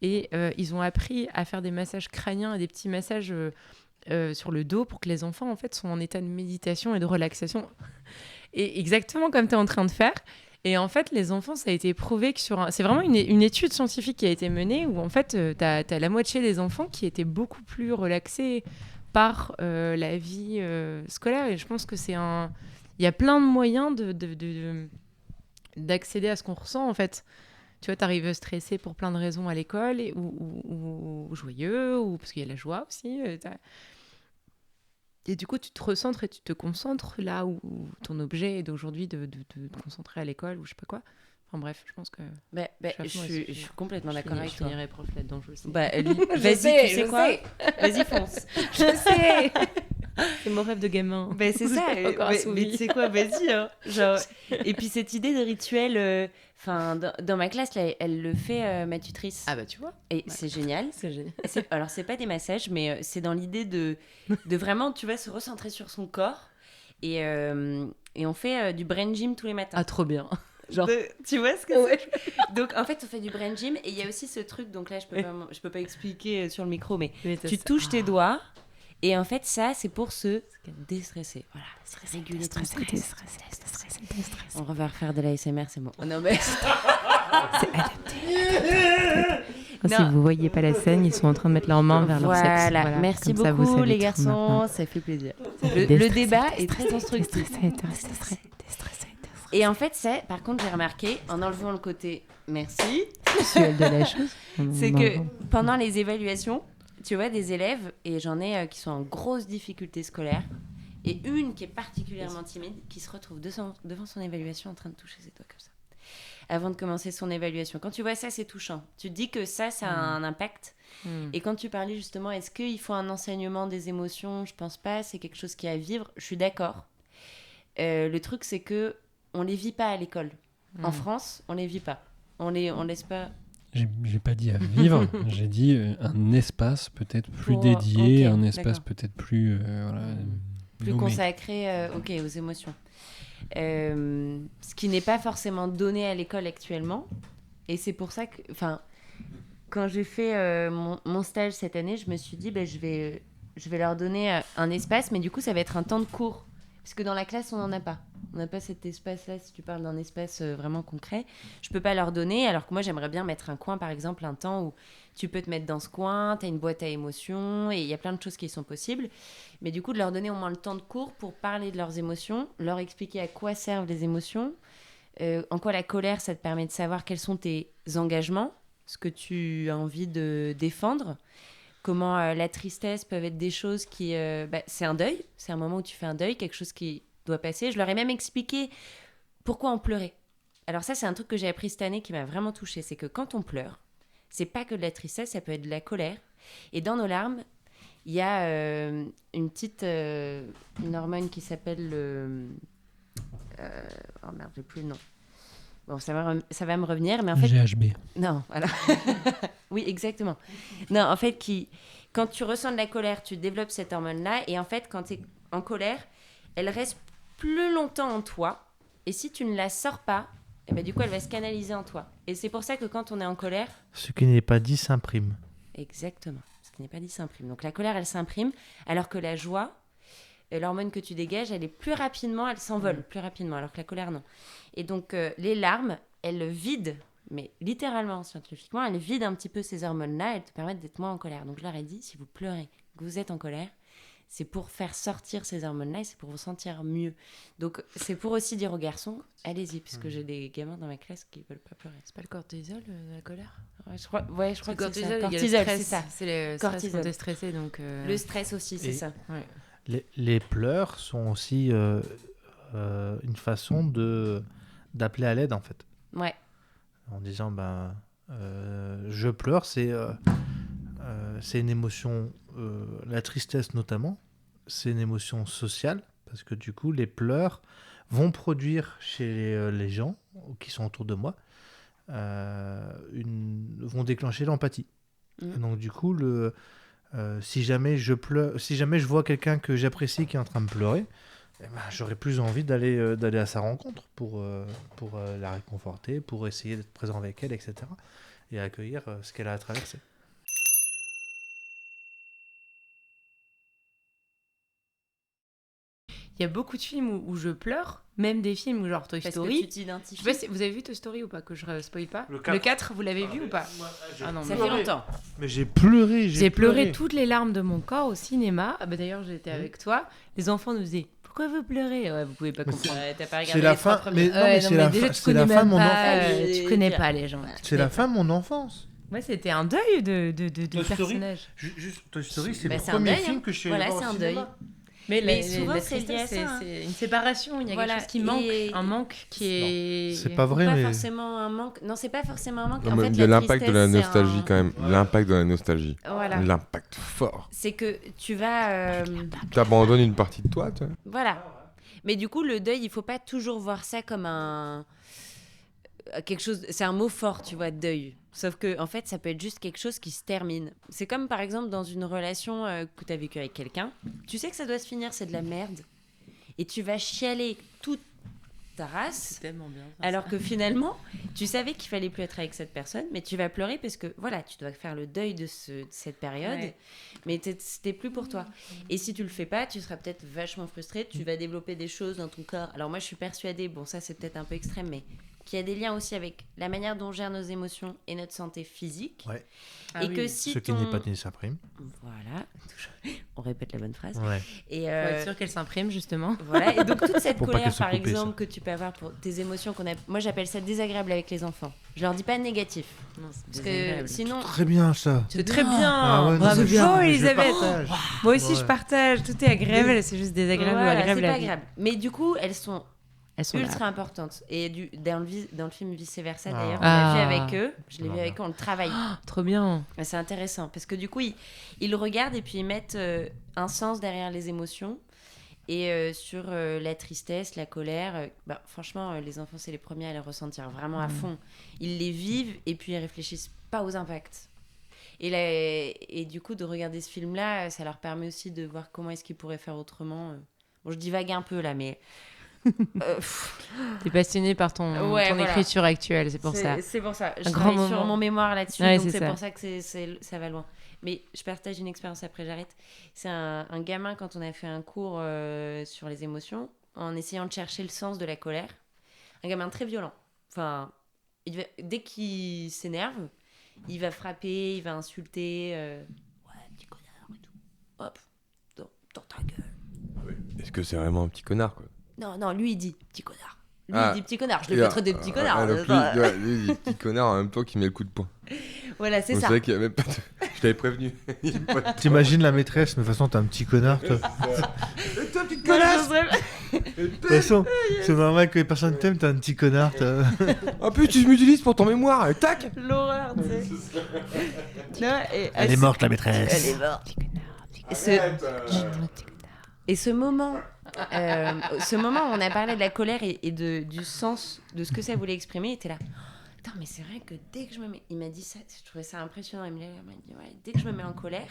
Et ils ont appris à faire des massages crâniens et des petits massages sur le dos pour que les enfants en fait sont en état de méditation et de relaxation. Et exactement comme tu es en train de faire. Et en fait, les enfants, ça a été prouvé que c'est vraiment une étude scientifique qui a été menée où en fait, t'as la moitié des enfants qui étaient beaucoup plus relaxés par la vie scolaire. Et je pense que il y a plein de moyens d'accéder à ce qu'on ressent en fait. Tu vois, t'arrives stressé pour plein de raisons à l'école ou joyeux, ou parce qu'il y a la joie aussi. Et du coup, tu te recentres et tu te concentres là où ton objet est d'aujourd'hui de te concentrer à l'école ou je sais pas quoi. Enfin bref, je pense que... je suis complètement d'accord avec toi. Je finirai prof là-dedans, je le sais. Vas-y, tu sais quoi ? Vas-y, fonce. Je sais. C'est mon rêve de gamin. Ben, c'est ça. J'ai pas encore mais assouvi. tu sais quoi, vas-y. Hein. Genre... Et puis cette idée de rituel, dans ma classe, là, elle le fait, ma tutrice. Ah bah tu vois. Et c'est génial. C'est génial. Alors, c'est pas des massages, mais c'est dans l'idée de vraiment, tu vois, se recentrer sur son corps. Et on fait du brain gym tous les matins. Ah trop bien. Genre. Tu vois ce que Ouais. c'est? Donc, en fait, on fait du brain gym. Et il y a aussi ce truc, donc là, je peux pas expliquer sur le micro, mais tu touches tes doigts. Et en fait, ça, c'est pour se déstresser. Voilà, réguler ton stress. On va refaire de l'ASMR, c'est bon. Non, mais... Si Non. vous voyez pas la scène, ils sont en train de mettre leurs mains vers leur sexe. Voilà, merci Comme ça, vous beaucoup savez les tout garçons, maintenant. ça fait plaisir. Le débat est très instructif. Déstressé. Et en fait, par contre, j'ai remarqué, en enlevant le côté merci, Visuel de la chose. c'est que pendant les évaluations, tu vois, des élèves, et j'en ai qui sont en grosse difficulté scolaire, et une qui est particulièrement timide, qui se retrouve devant son évaluation en train de toucher ses doigts comme ça, avant de commencer son évaluation. Quand tu vois ça, c'est touchant. Tu te dis que ça a un impact. Et quand tu parlais justement, est-ce qu'il faut un enseignement des émotions? Je pense pas, c'est quelque chose qui est à vivre. Je suis d'accord. Le truc, c'est que on les vit pas à l'école. En France, on les vit pas. On laisse pas... J'ai pas dit à vivre, j'ai dit un espace peut-être plus Pour, dédié, ok, un espace d'accord. peut-être plus plus nommé. consacré aux émotions. Ce qui n'est pas forcément donné à l'école actuellement. Et c'est pour ça que... Quand j'ai fait mon stage cette année, je me suis dit, je vais leur donner un espace, mais du coup, ça va être un temps de cours. Parce que dans la classe, on n'en a pas. On n'a pas cet espace-là, si tu parles d'un espace vraiment concret. Je ne peux pas leur donner, alors que moi, j'aimerais bien mettre un coin, par exemple, un temps où tu peux te mettre dans ce coin, tu as une boîte à émotions, et il y a plein de choses qui sont possibles. Mais du coup, de leur donner au moins le temps de cours pour parler de leurs émotions, leur expliquer à quoi servent les émotions, en quoi la colère, ça te permet de savoir quels sont tes engagements, ce que tu as envie de défendre, comment la tristesse peuvent être des choses qui... c'est un deuil, c'est un moment où tu fais un deuil, quelque chose qui doit passer. Je leur ai même expliqué pourquoi on pleurait. Alors ça, c'est un truc que j'ai appris cette année qui m'a vraiment touchée, c'est que quand on pleure, c'est pas que de la tristesse, ça peut être de la colère. Et dans nos larmes, il y a une petite une hormone qui s'appelle le... oh merde, j'ai plus le nom. Bon, ça va me revenir, mais en fait... GHB. Non, voilà. Oui, exactement. Non, en fait, quand tu ressens de la colère, tu développes cette hormone-là, et en fait, quand tu es en colère, elle reste plus longtemps en toi, et si tu ne la sors pas, du coup, elle va se canaliser en toi. Et c'est pour ça que quand on est en colère... Ce qui n'est pas dit s'imprime. Exactement. Ce qui n'est pas dit s'imprime. Donc la colère, elle s'imprime, alors que la joie, l'hormone que tu dégages, elle est plus rapidement, elle s'envole plus rapidement, alors que la colère, non. Et donc, les larmes, elles vident, mais littéralement, scientifiquement, elles vident un petit peu ces hormones-là, elles te permettent d'être moins en colère. Donc, je leur ai dit, si vous pleurez, que vous êtes en colère, c'est pour faire sortir ces hormones-là et c'est pour vous sentir mieux. Donc, c'est pour aussi dire aux garçons, allez-y, puisque j'ai des gamins dans ma classe qui veulent pas pleurer. C'est pas le cortisol, la colère? Ouais, je crois que c'est ça. il y a le Cortisol, stress, c'est ça. C'est le stress Cortisol. quand t'es stressé, donc... Le stress aussi, c'est Et- ça. Ouais. Les pleurs sont aussi une façon d'appeler à l'aide, en fait. Ouais. En disant, je pleure, c'est une émotion, la tristesse notamment, c'est une émotion sociale, parce que du coup, les pleurs vont produire chez les gens qui sont autour de moi, vont déclencher l'empathie. Mhm. Et donc du coup, si jamais je pleure, si jamais je vois quelqu'un que j'apprécie qui est en train de pleurer, j'aurais plus envie d'aller à sa rencontre pour la réconforter, pour essayer d'être présent avec elle, etc. Et accueillir ce qu'elle a à traverser. Il y a beaucoup de films où je pleure, même des films où genre Toy Parce que Story. tu Je t'identifies. sais pas si vous avez vu Toy Story ou pas, que je spoil pas. Le Le 4. 4, vous l'avez vu ou pas? Ah non, Ça mais- fait longtemps. Mais j'ai pleuré, J'ai pleuré toutes les larmes de mon corps au cinéma. Ah bah d'ailleurs, j'étais avec toi. Les enfants nous disaient pourquoi vous pleurez? Ouais, vous pouvez pas Mais comprendre. T'as pas regardé C'est la les trois fin, premiers. mais non, mais c'est la déjà, fin, tu c'est la connais fin de même mon pas, enfance. tu connais pas les gens. C'est la fin de mon enfance. Ouais, c'était un deuil de Toy Story. personnage. Juste Toy Story, c'est Bah, le c'est un premier deuil, film hein. que je suis Voilà, allé voir c'est au un deuil. cinéma. Mais souvent, c'est lié à tristesse, ça, hein. c'est une séparation, il y a Voilà, quelque chose qui manque, et- un manque qui est... C'est pas vrai, Pas mais forcément un manque. Non, c'est pas forcément un manque. Non, En mais fait, il y a la l'impact de la tristesse, c'est nostalgie quand même. L'impact de la nostalgie. Voilà. L'impact fort. C'est que tu vas... T'abandonnes une partie de toi, toi. Voilà. Mais du coup, le deuil, il faut pas toujours voir ça comme un... quelque chose... C'est un mot fort, tu vois, deuil. Sauf que, en fait, ça peut être juste quelque chose qui se termine. C'est comme, par exemple, dans une relation que tu as vécue avec quelqu'un. Tu sais que ça doit se finir, c'est de la merde. Et tu vas chialer toute ta race. C'est tellement bien. Alors que finalement, tu savais qu'il fallait plus être avec cette personne, mais tu vas pleurer parce que voilà, tu dois faire le deuil de cette période, Ouais. mais c'était plus pour toi. Et si tu le fais pas, tu seras peut-être vachement frustré, tu vas développer des choses dans ton corps. Alors moi, je suis persuadée, bon ça c'est peut-être un peu extrême, mais qu'il y a des liens aussi avec la manière dont on gère nos émotions et notre santé physique. Ouais. Ah et oui. que si ce qui n'est pas né s'imprime. Voilà, on répète la bonne phrase. Ouais. Et Pour être sûr qu'elle s'imprime, justement. voilà, et donc toute cette Pour pas colère, qu'elle soit par coupée, exemple, que tu peux avoir pour tes émotions qu'on a... Moi, j'appelle ça désagréable avec les enfants. Je leur dis pas négatif. Non, c'est Parce que désagréable. sinon... Très bien, ça. C'est très bien. Ah ouais, non, Bravo, c'est bien, mais je Elisabeth. partage. Moi aussi, Ouais. je partage. Tout est agréable, c'est juste désagréable ou Voilà, agréable. c'est à pas vivre. agréable. Mais du coup, elles sont Elles sont là. ultra importantes. Et dans le film Vice Versa, Ah. d'ailleurs, on l'a vu Ah. avec eux. Je l'ai vu Ah. avec eux, on le travaille. Trop bien. Et c'est intéressant parce que du coup, ils le regardent et puis ils mettent un sens derrière les émotions. Et sur la tristesse, la colère, franchement, les enfants, c'est les premiers à les ressentir vraiment à fond. Ils les vivent et puis ils réfléchissent pas aux impacts. Et du coup, de regarder ce film-là, ça leur permet aussi de voir comment est-ce qu'ils pourraient faire autrement. Bon, je divague un peu là, mais... T'es passionné par ton Ouais, voilà. écriture actuelle, c'est pour ça. C'est pour ça. Je grand travaille sur moment. mon mémoire là-dessus, Ouais, donc c'est c'est ça. pour ça que ça va loin. Mais je partage une expérience après, j'arrête. C'est un gamin, quand on a fait un cours sur les émotions, en essayant de chercher le sens de la colère. Un gamin très violent. Enfin, dès qu'il s'énerve, il va frapper, il va insulter. Ouais, petit connard et tout. Hop, dans ta gueule. Est-ce que c'est vraiment un petit connard, quoi? Non, lui, il dit petit connard. Lui, Ah. il dit petit connard. Je le mettrais des petits connards. donc lui, il dit petit connard en même temps qu'il met le coup de poing. Voilà, c'est Donc ça. C'est vrai qu'il y a même pas de... Je t'avais prévenu. Il y a pas de- T'imagines la maîtresse, mais de toute façon, t'es un petit connard, toi. Toi, petite Moi, connasse! je n'oserais De toute façon, c'est normal que personne t'aime, t'es un petit connard. En plus, tu m'utilises pour ton mémoire, et tac! l'horreur, tu sais. Non, Elle est morte, la maîtresse. Elle est morte. Et ce moment, où on a parlé de la colère et du sens de ce que ça voulait exprimer, était là. Putain, mais c'est vrai que dès que je me mets... Il m'a dit ça, je trouvais ça impressionnant. Il m'a dit, ouais, dès que je me mets en colère,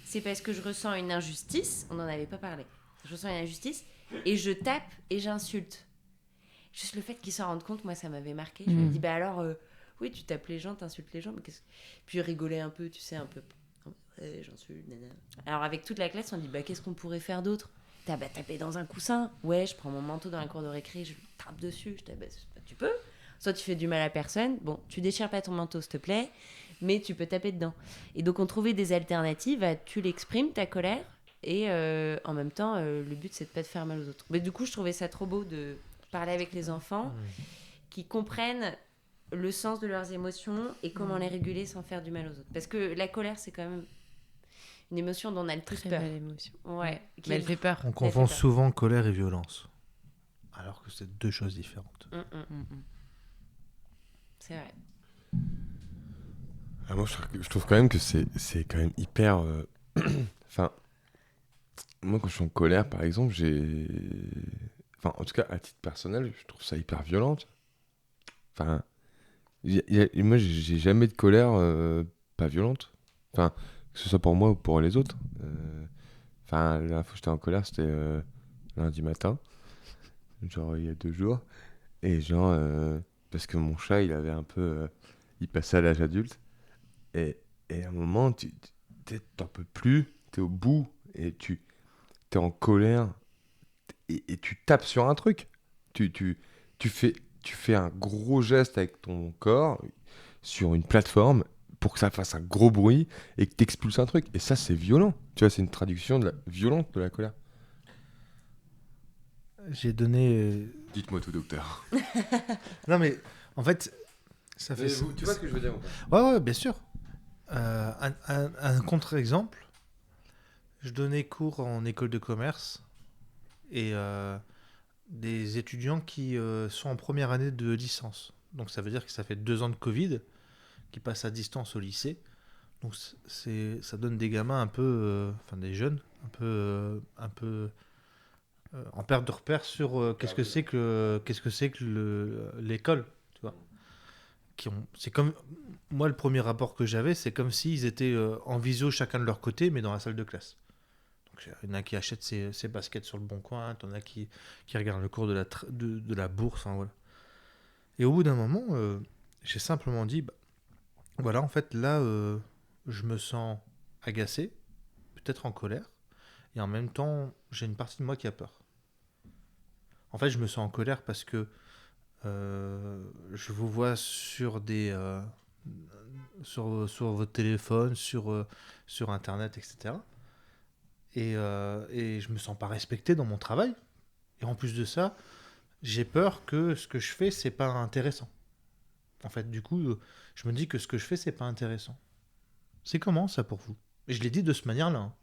c'est parce que je ressens une injustice. On n'en avait pas parlé. Je ressens une injustice et je tape et j'insulte. Juste le fait qu'ils s'en rendent compte, moi, ça m'avait marqué. Je me dis, bah alors, oui, tu tapes les gens, t'insultes les gens, mais qu'est-ce que... Puis je rigolais un peu, tu sais, un peu... Ouais, j'insulte, nanana. Alors avec toute la classe, on dit, bah qu'est-ce qu'on pourrait faire d'autre? Taper dans un coussin. Ouais, je prends mon manteau dans la cour de récré, je tape dessus. Je tape, tu peux. Soit tu fais du mal à personne. Bon, tu déchires pas ton manteau, s'il te plaît, mais tu peux taper dedans. Et donc on trouvait des alternatives à tu l'exprimes, ta colère, et en même temps, le but c'est de pas te faire mal aux autres. Mais du coup, je trouvais ça trop beau de parler avec les enfants qui comprennent le sens de leurs émotions et comment les réguler sans faire du mal aux autres. Parce que la colère, c'est quand même une émotion dont on a le plus Très peur. belle émotion. Ouais. Mais elle fait peur. On confond souvent colère et violence. Alors que c'est deux choses différentes. C'est vrai. Ah, moi, je trouve quand même que c'est quand même hyper... Enfin, moi, quand je suis en colère, par exemple, j'ai... Enfin, en tout cas, à titre personnel, je trouve ça hyper violent. Enfin, moi, j'ai jamais de colère pas violente. Enfin, que ce soit pour moi ou pour les autres. Enfin, la dernière fois que j'étais en colère, c'était lundi matin. Genre, il y a 2 jours. Et genre... parce que mon chat, il avait un peu... il passait à l'âge adulte. Et à un moment, t'en peux plus, t'es au bout, et t'es en colère, et tu tapes sur un truc. Tu fais un gros geste avec ton corps sur une plateforme pour que ça fasse un gros bruit et que t'expulses un truc. Et ça, c'est violent. Tu vois, c'est une traduction violente de la colère. J'ai donné... Dites-moi tout, docteur. Non, mais en fait, ça fait... Tu vois ce que je veux dire ou pas ? Ouais, bien sûr. Un contre-exemple, Je donnais cours en école de commerce et des étudiants qui sont en première année de licence. Donc ça veut dire que ça fait 2 ans de Covid, qui passent à distance au lycée. Donc ça donne des gamins un peu, enfin des jeunes, un peu en perte de repère sur qu'est-ce que c'est que l'école, tu vois. C'est comme moi le premier rapport que j'avais, c'est comme s'ils étaient en visio chacun de leur côté, mais dans la salle de classe. Donc il y en a qui achètent ses baskets sur le bon coin, il y en a qui regardent le cours de la bourse, hein, voilà. Et au bout d'un moment, j'ai simplement dit, bah, voilà, en fait là, je me sens agacé, peut-être en colère, et en même temps, j'ai une partie de moi qui a peur. En fait, je me sens en colère parce que je vous vois sur sur votre téléphone, sur Internet, etc. Et je me sens pas respecté dans mon travail. Et en plus de ça, j'ai peur que ce que je fais, c'est pas intéressant. En fait, du coup, je me dis que ce que je fais, c'est pas intéressant. C'est comment ça pour vous? Et je l'ai dit de cette manière-là, hein.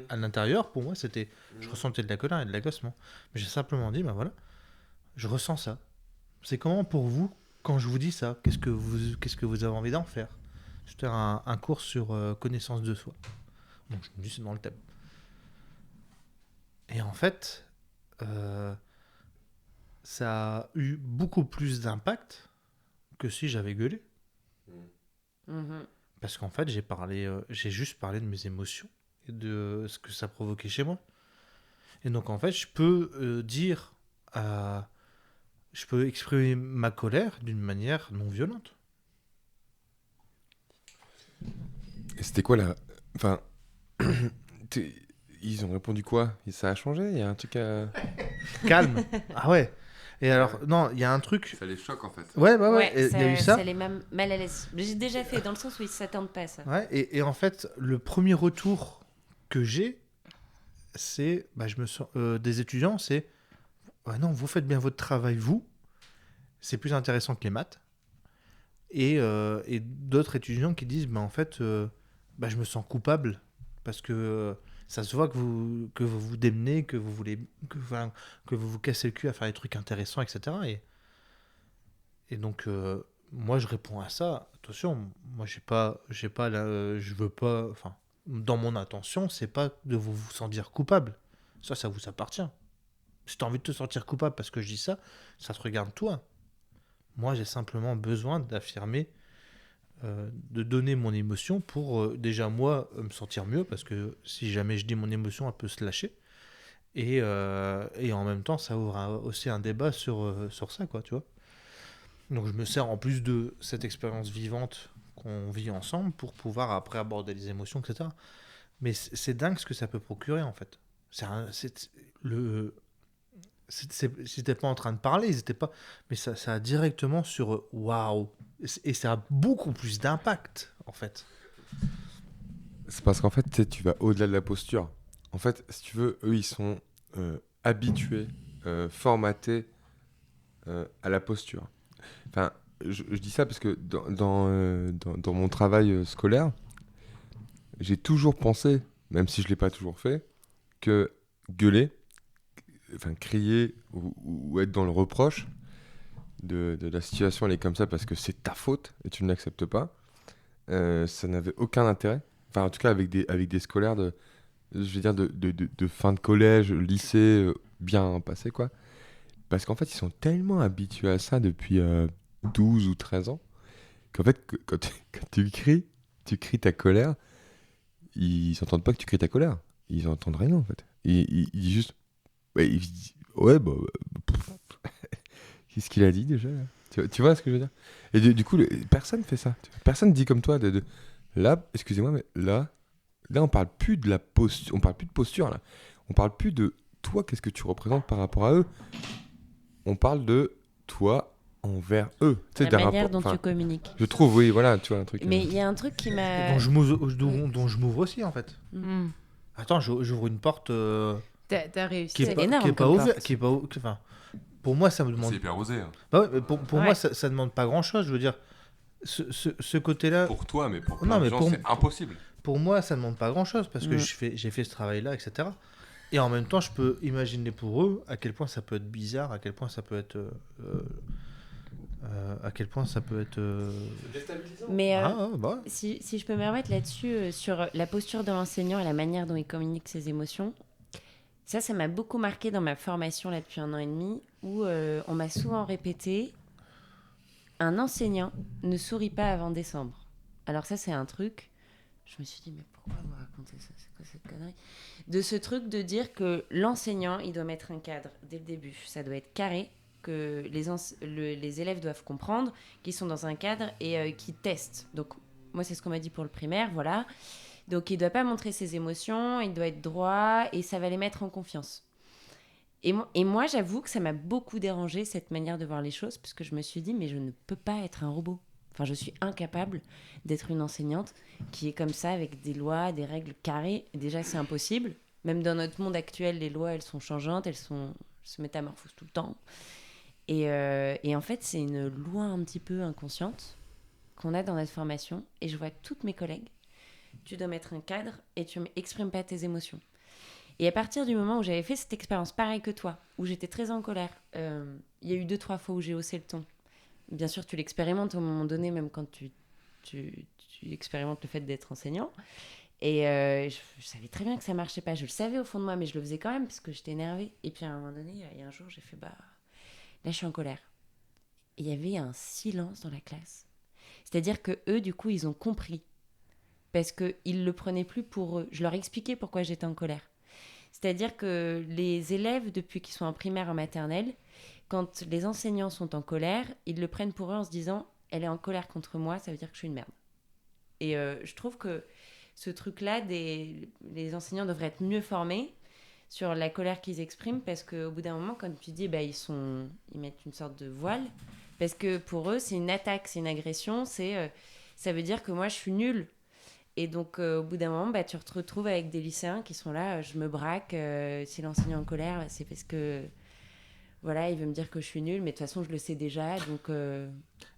À l'intérieur, pour moi, c'était, je ressentais de la colère et de l'agacement. Mais j'ai simplement dit, ben voilà, je ressens ça. C'est comment pour vous quand je vous dis ça? Qu'est-ce que vous avez envie d'en faire? C'était un cours sur connaissance de soi. Donc je me dis, c'est dans le thème. Et en fait, ça a eu beaucoup plus d'impact que si j'avais gueulé. Mhm. Parce qu'en fait, j'ai juste parlé de mes émotions et de ce que ça provoquait chez moi. Et donc, en fait, je peux je peux exprimer ma colère d'une manière non violente. Et c'était quoi la. Enfin. Ils ont répondu quoi? Ça a changé? Il y a un truc à. Calme. Ah ouais. Et alors, non, il y a un truc. Ça les choque en fait. Ouais. Ouais, Il y a eu ça. Ça les met mal à l'aise. J'ai déjà fait, dans le sens où ils s'attendent pas à ça. Ouais, et en fait, le premier retour que j'ai, c'est des étudiants, c'est ouais, non, vous faites bien votre travail, vous, c'est plus intéressant que les maths. Et d'autres étudiants qui disent, en fait, je me sens coupable parce que ça se voit que vous vous démenez, que vous voulez, que vous vous cassez le cul à faire des trucs intéressants, etc. Et donc, moi, je réponds à ça. Attention, moi, je veux pas, enfin, dans mon intention, c'est pas de vous sentir coupable. Ça vous appartient. Si tu as envie de te sentir coupable parce que je dis ça, ça te regarde toi. Moi, j'ai simplement besoin d'affirmer, de donner mon émotion pour déjà moi me sentir mieux, parce que si jamais je dis mon émotion, elle peut se lâcher. Et en même temps, ça ouvre aussi un débat sur ça, quoi, tu vois. Donc je me sers en plus de cette expérience vivante qu'on vit ensemble pour pouvoir après aborder les émotions, etc. Mais c'est dingue ce que ça peut procurer, en fait. Ils n'étaient pas en train de parler, ils étaient pas... Mais ça a directement sur waouh. Et ça a beaucoup plus d'impact, en fait. C'est parce qu'en fait, tu vas au-delà de la posture. En fait, si tu veux, eux, ils sont habitués, formatés à la posture. Enfin, je dis ça parce que dans mon travail scolaire, j'ai toujours pensé, même si je ne l'ai pas toujours fait, que gueuler, enfin crier ou être dans le reproche de la situation, elle est comme ça parce que c'est ta faute et tu ne l'acceptes pas, ça n'avait aucun intérêt. Enfin, en tout cas, avec des scolaires de fin de collège, lycée, bien passé, quoi. Parce qu'en fait, ils sont tellement habitués à ça depuis 12 ou 13 ans qu'en fait, quand tu cries ta colère, ils n'entendent pas que tu cries ta colère. Ils n'entendent rien, en fait. Ils disent juste... Ouais, qu'est-ce qu'il a dit déjà là? Tu vois ce que je veux dire? Et du coup, personne fait ça. Personne dit comme toi. Là, excusez-moi, mais là, on parle plus de la posture. On parle plus de posture, là. On parle plus de toi, qu'est-ce que tu représentes par rapport à eux. On parle de toi envers eux. La manière dont tu communiques. Je trouve, oui, voilà, tu vois, un truc. Mais il y a un truc qui m'a... Dont je m'ouvre aussi, en fait. Mm. Attends, j'ouvre une porte T'as réussi. qui est C'est pas, énorme qui est pas comme ouverte. porte. Enfin, pour moi, ça me demande... C'est hyper osé. Hein. Bah ouais, mais pour Ouais. moi, ça demande pas grand-chose. Je veux dire, ce côté-là... Pour toi, mais pour Non, plein de mais gens, pour- c'est impossible. pour moi, ça ne demande pas grand-chose parce que j'ai fait ce travail-là, etc. Et en même temps, je peux imaginer pour eux à quel point ça peut être bizarre, à quel point ça peut être... Mais bah. si je peux me remettre là-dessus, sur la posture de l'enseignant et la manière dont il communique ses émotions, ça m'a beaucoup marqué dans ma formation là depuis 1 an et demi, où on m'a souvent répété un enseignant ne sourit pas avant décembre. Alors ça, c'est un truc, je me suis dit, mais pourquoi vous racontez ça? C'est quoi cette connerie? De ce truc de dire que l'enseignant, il doit mettre un cadre dès le début. Ça doit être carré, que les élèves doivent comprendre qu'ils sont dans un cadre et qu'ils testent. Donc, moi, c'est ce qu'on m'a dit pour le primaire, voilà. Donc, il ne doit pas montrer ses émotions, il doit être droit et ça va les mettre en confiance. Et moi, j'avoue que ça m'a beaucoup dérangé, cette manière de voir les choses, parce que je me suis dit, mais je ne peux pas être un robot. Enfin, je suis incapable d'être une enseignante qui est comme ça, avec des lois, des règles carrées. Déjà, c'est impossible. Même dans notre monde actuel, les lois, elles sont changeantes, elles se métamorphosent tout le temps. Et en fait, c'est une loi un petit peu inconsciente qu'on a dans notre formation. Et je vois toutes mes collègues, tu dois mettre un cadre et tu n'exprimes pas tes émotions. Et à partir du moment où j'avais fait cette expérience pareille que toi, où j'étais très en colère, il y a eu 2-3 fois où j'ai haussé le ton. Bien sûr, tu l'expérimentes au moment donné, même quand tu expérimentes le fait d'être enseignant. Et je savais très bien que ça marchait pas. Je le savais au fond de moi, mais je le faisais quand même parce que j'étais énervée. Et puis à un moment donné, il y a un jour, j'ai fait là, je suis en colère. Et il y avait un silence dans la classe. C'est-à-dire que eux, du coup, ils ont compris. Parce qu'ils le prenaient plus pour eux. Je leur expliquais pourquoi j'étais en colère. C'est-à-dire que les élèves, depuis qu'ils sont en primaire, en maternelle, quand les enseignants sont en colère, ils le prennent pour eux en se disant « elle est en colère contre moi, ça veut dire que je suis une merde ». Et je trouve que ce truc-là, les enseignants devraient être mieux formés sur la colère qu'ils expriment, parce qu'au bout d'un moment, quand tu dis ils mettent une sorte de voile, parce que pour eux, c'est une attaque, c'est une agression, ça veut dire que moi, je suis nulle. Et donc, au bout d'un moment, tu te retrouves avec des lycéens qui sont là, je me braque, si l'enseignant est en colère, c'est parce que, voilà, il veut me dire que je suis nulle, mais de toute façon, je le sais déjà, donc...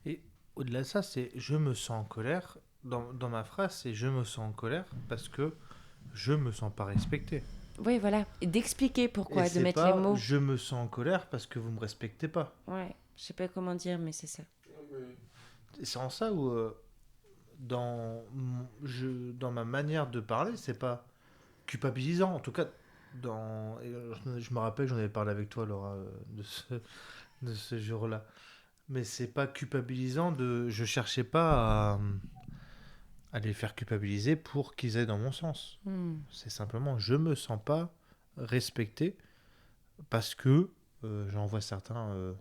Et au-delà de ça, c'est « je me sens en colère ». Dans ma phrase, c'est « je me sens en colère parce que je me sens pas respecté ». Oui, voilà. Et d'expliquer pourquoi, de mettre pas, les mots. Je me sens en colère parce que vous me respectez pas. Ouais, je sais pas comment dire, mais c'est ça. C'est en ça où, dans ma manière de parler, c'est pas culpabilisant. En tout cas, je me rappelle, j'en avais parlé avec toi, Laura, de ce jour-là. Mais c'est pas culpabilisant je cherchais pas à les faire culpabiliser pour qu'ils aillent dans mon sens. C'est simplement, je me sens pas respecté parce que j'en vois certains,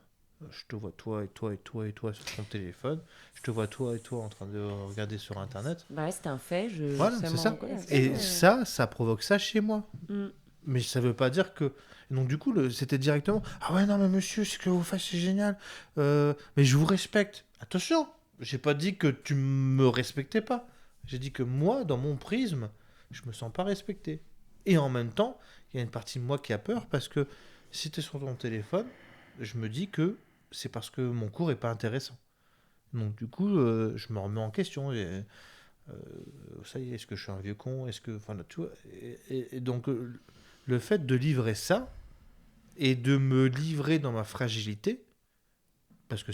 je te vois toi et toi et toi et toi sur ton téléphone, je te vois toi et toi en train de regarder sur internet. Bah, c'est un fait. Voilà, c'est ça. Et ça provoque ça chez moi. Mais ça veut pas dire que... Donc du coup, c'était directement « Ah ouais, non mais monsieur, ce que vous faites, c'est génial. Mais je vous respecte. » Attention, j'ai pas dit que tu me respectais pas. J'ai dit que moi, dans mon prisme, je me sens pas respecté. Et en même temps, il y a une partie de moi qui a peur parce que si tu es sur ton téléphone, je me dis que c'est parce que mon cours est pas intéressant. Donc du coup, je me remets en question. Ça y est, est-ce que je suis un vieux con? Est-ce que... Enfin, tu vois, et donc... le fait de livrer ça et de me livrer dans ma fragilité, parce que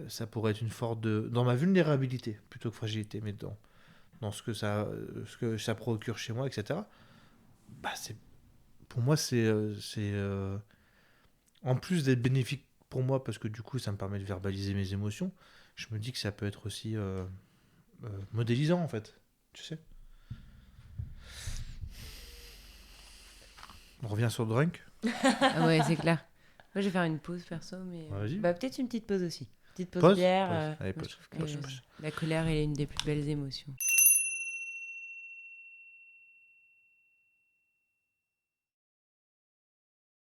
ça pourrait être une forme dans ma vulnérabilité plutôt que fragilité, mais dans ce que ça procure chez moi, etc. Pour moi, c'est en plus d'être bénéfique pour moi, parce que du coup, ça me permet de verbaliser mes émotions, je me dis que ça peut être aussi modélisant, en fait, tu sais. On revient sur Drunk. Ah ouais, c'est clair. Moi, je vais faire une pause perso, mais Vas-y. peut-être une petite pause aussi. Petite pause bière. Allez, moi, pause. je trouve que la colère est une des plus belles émotions.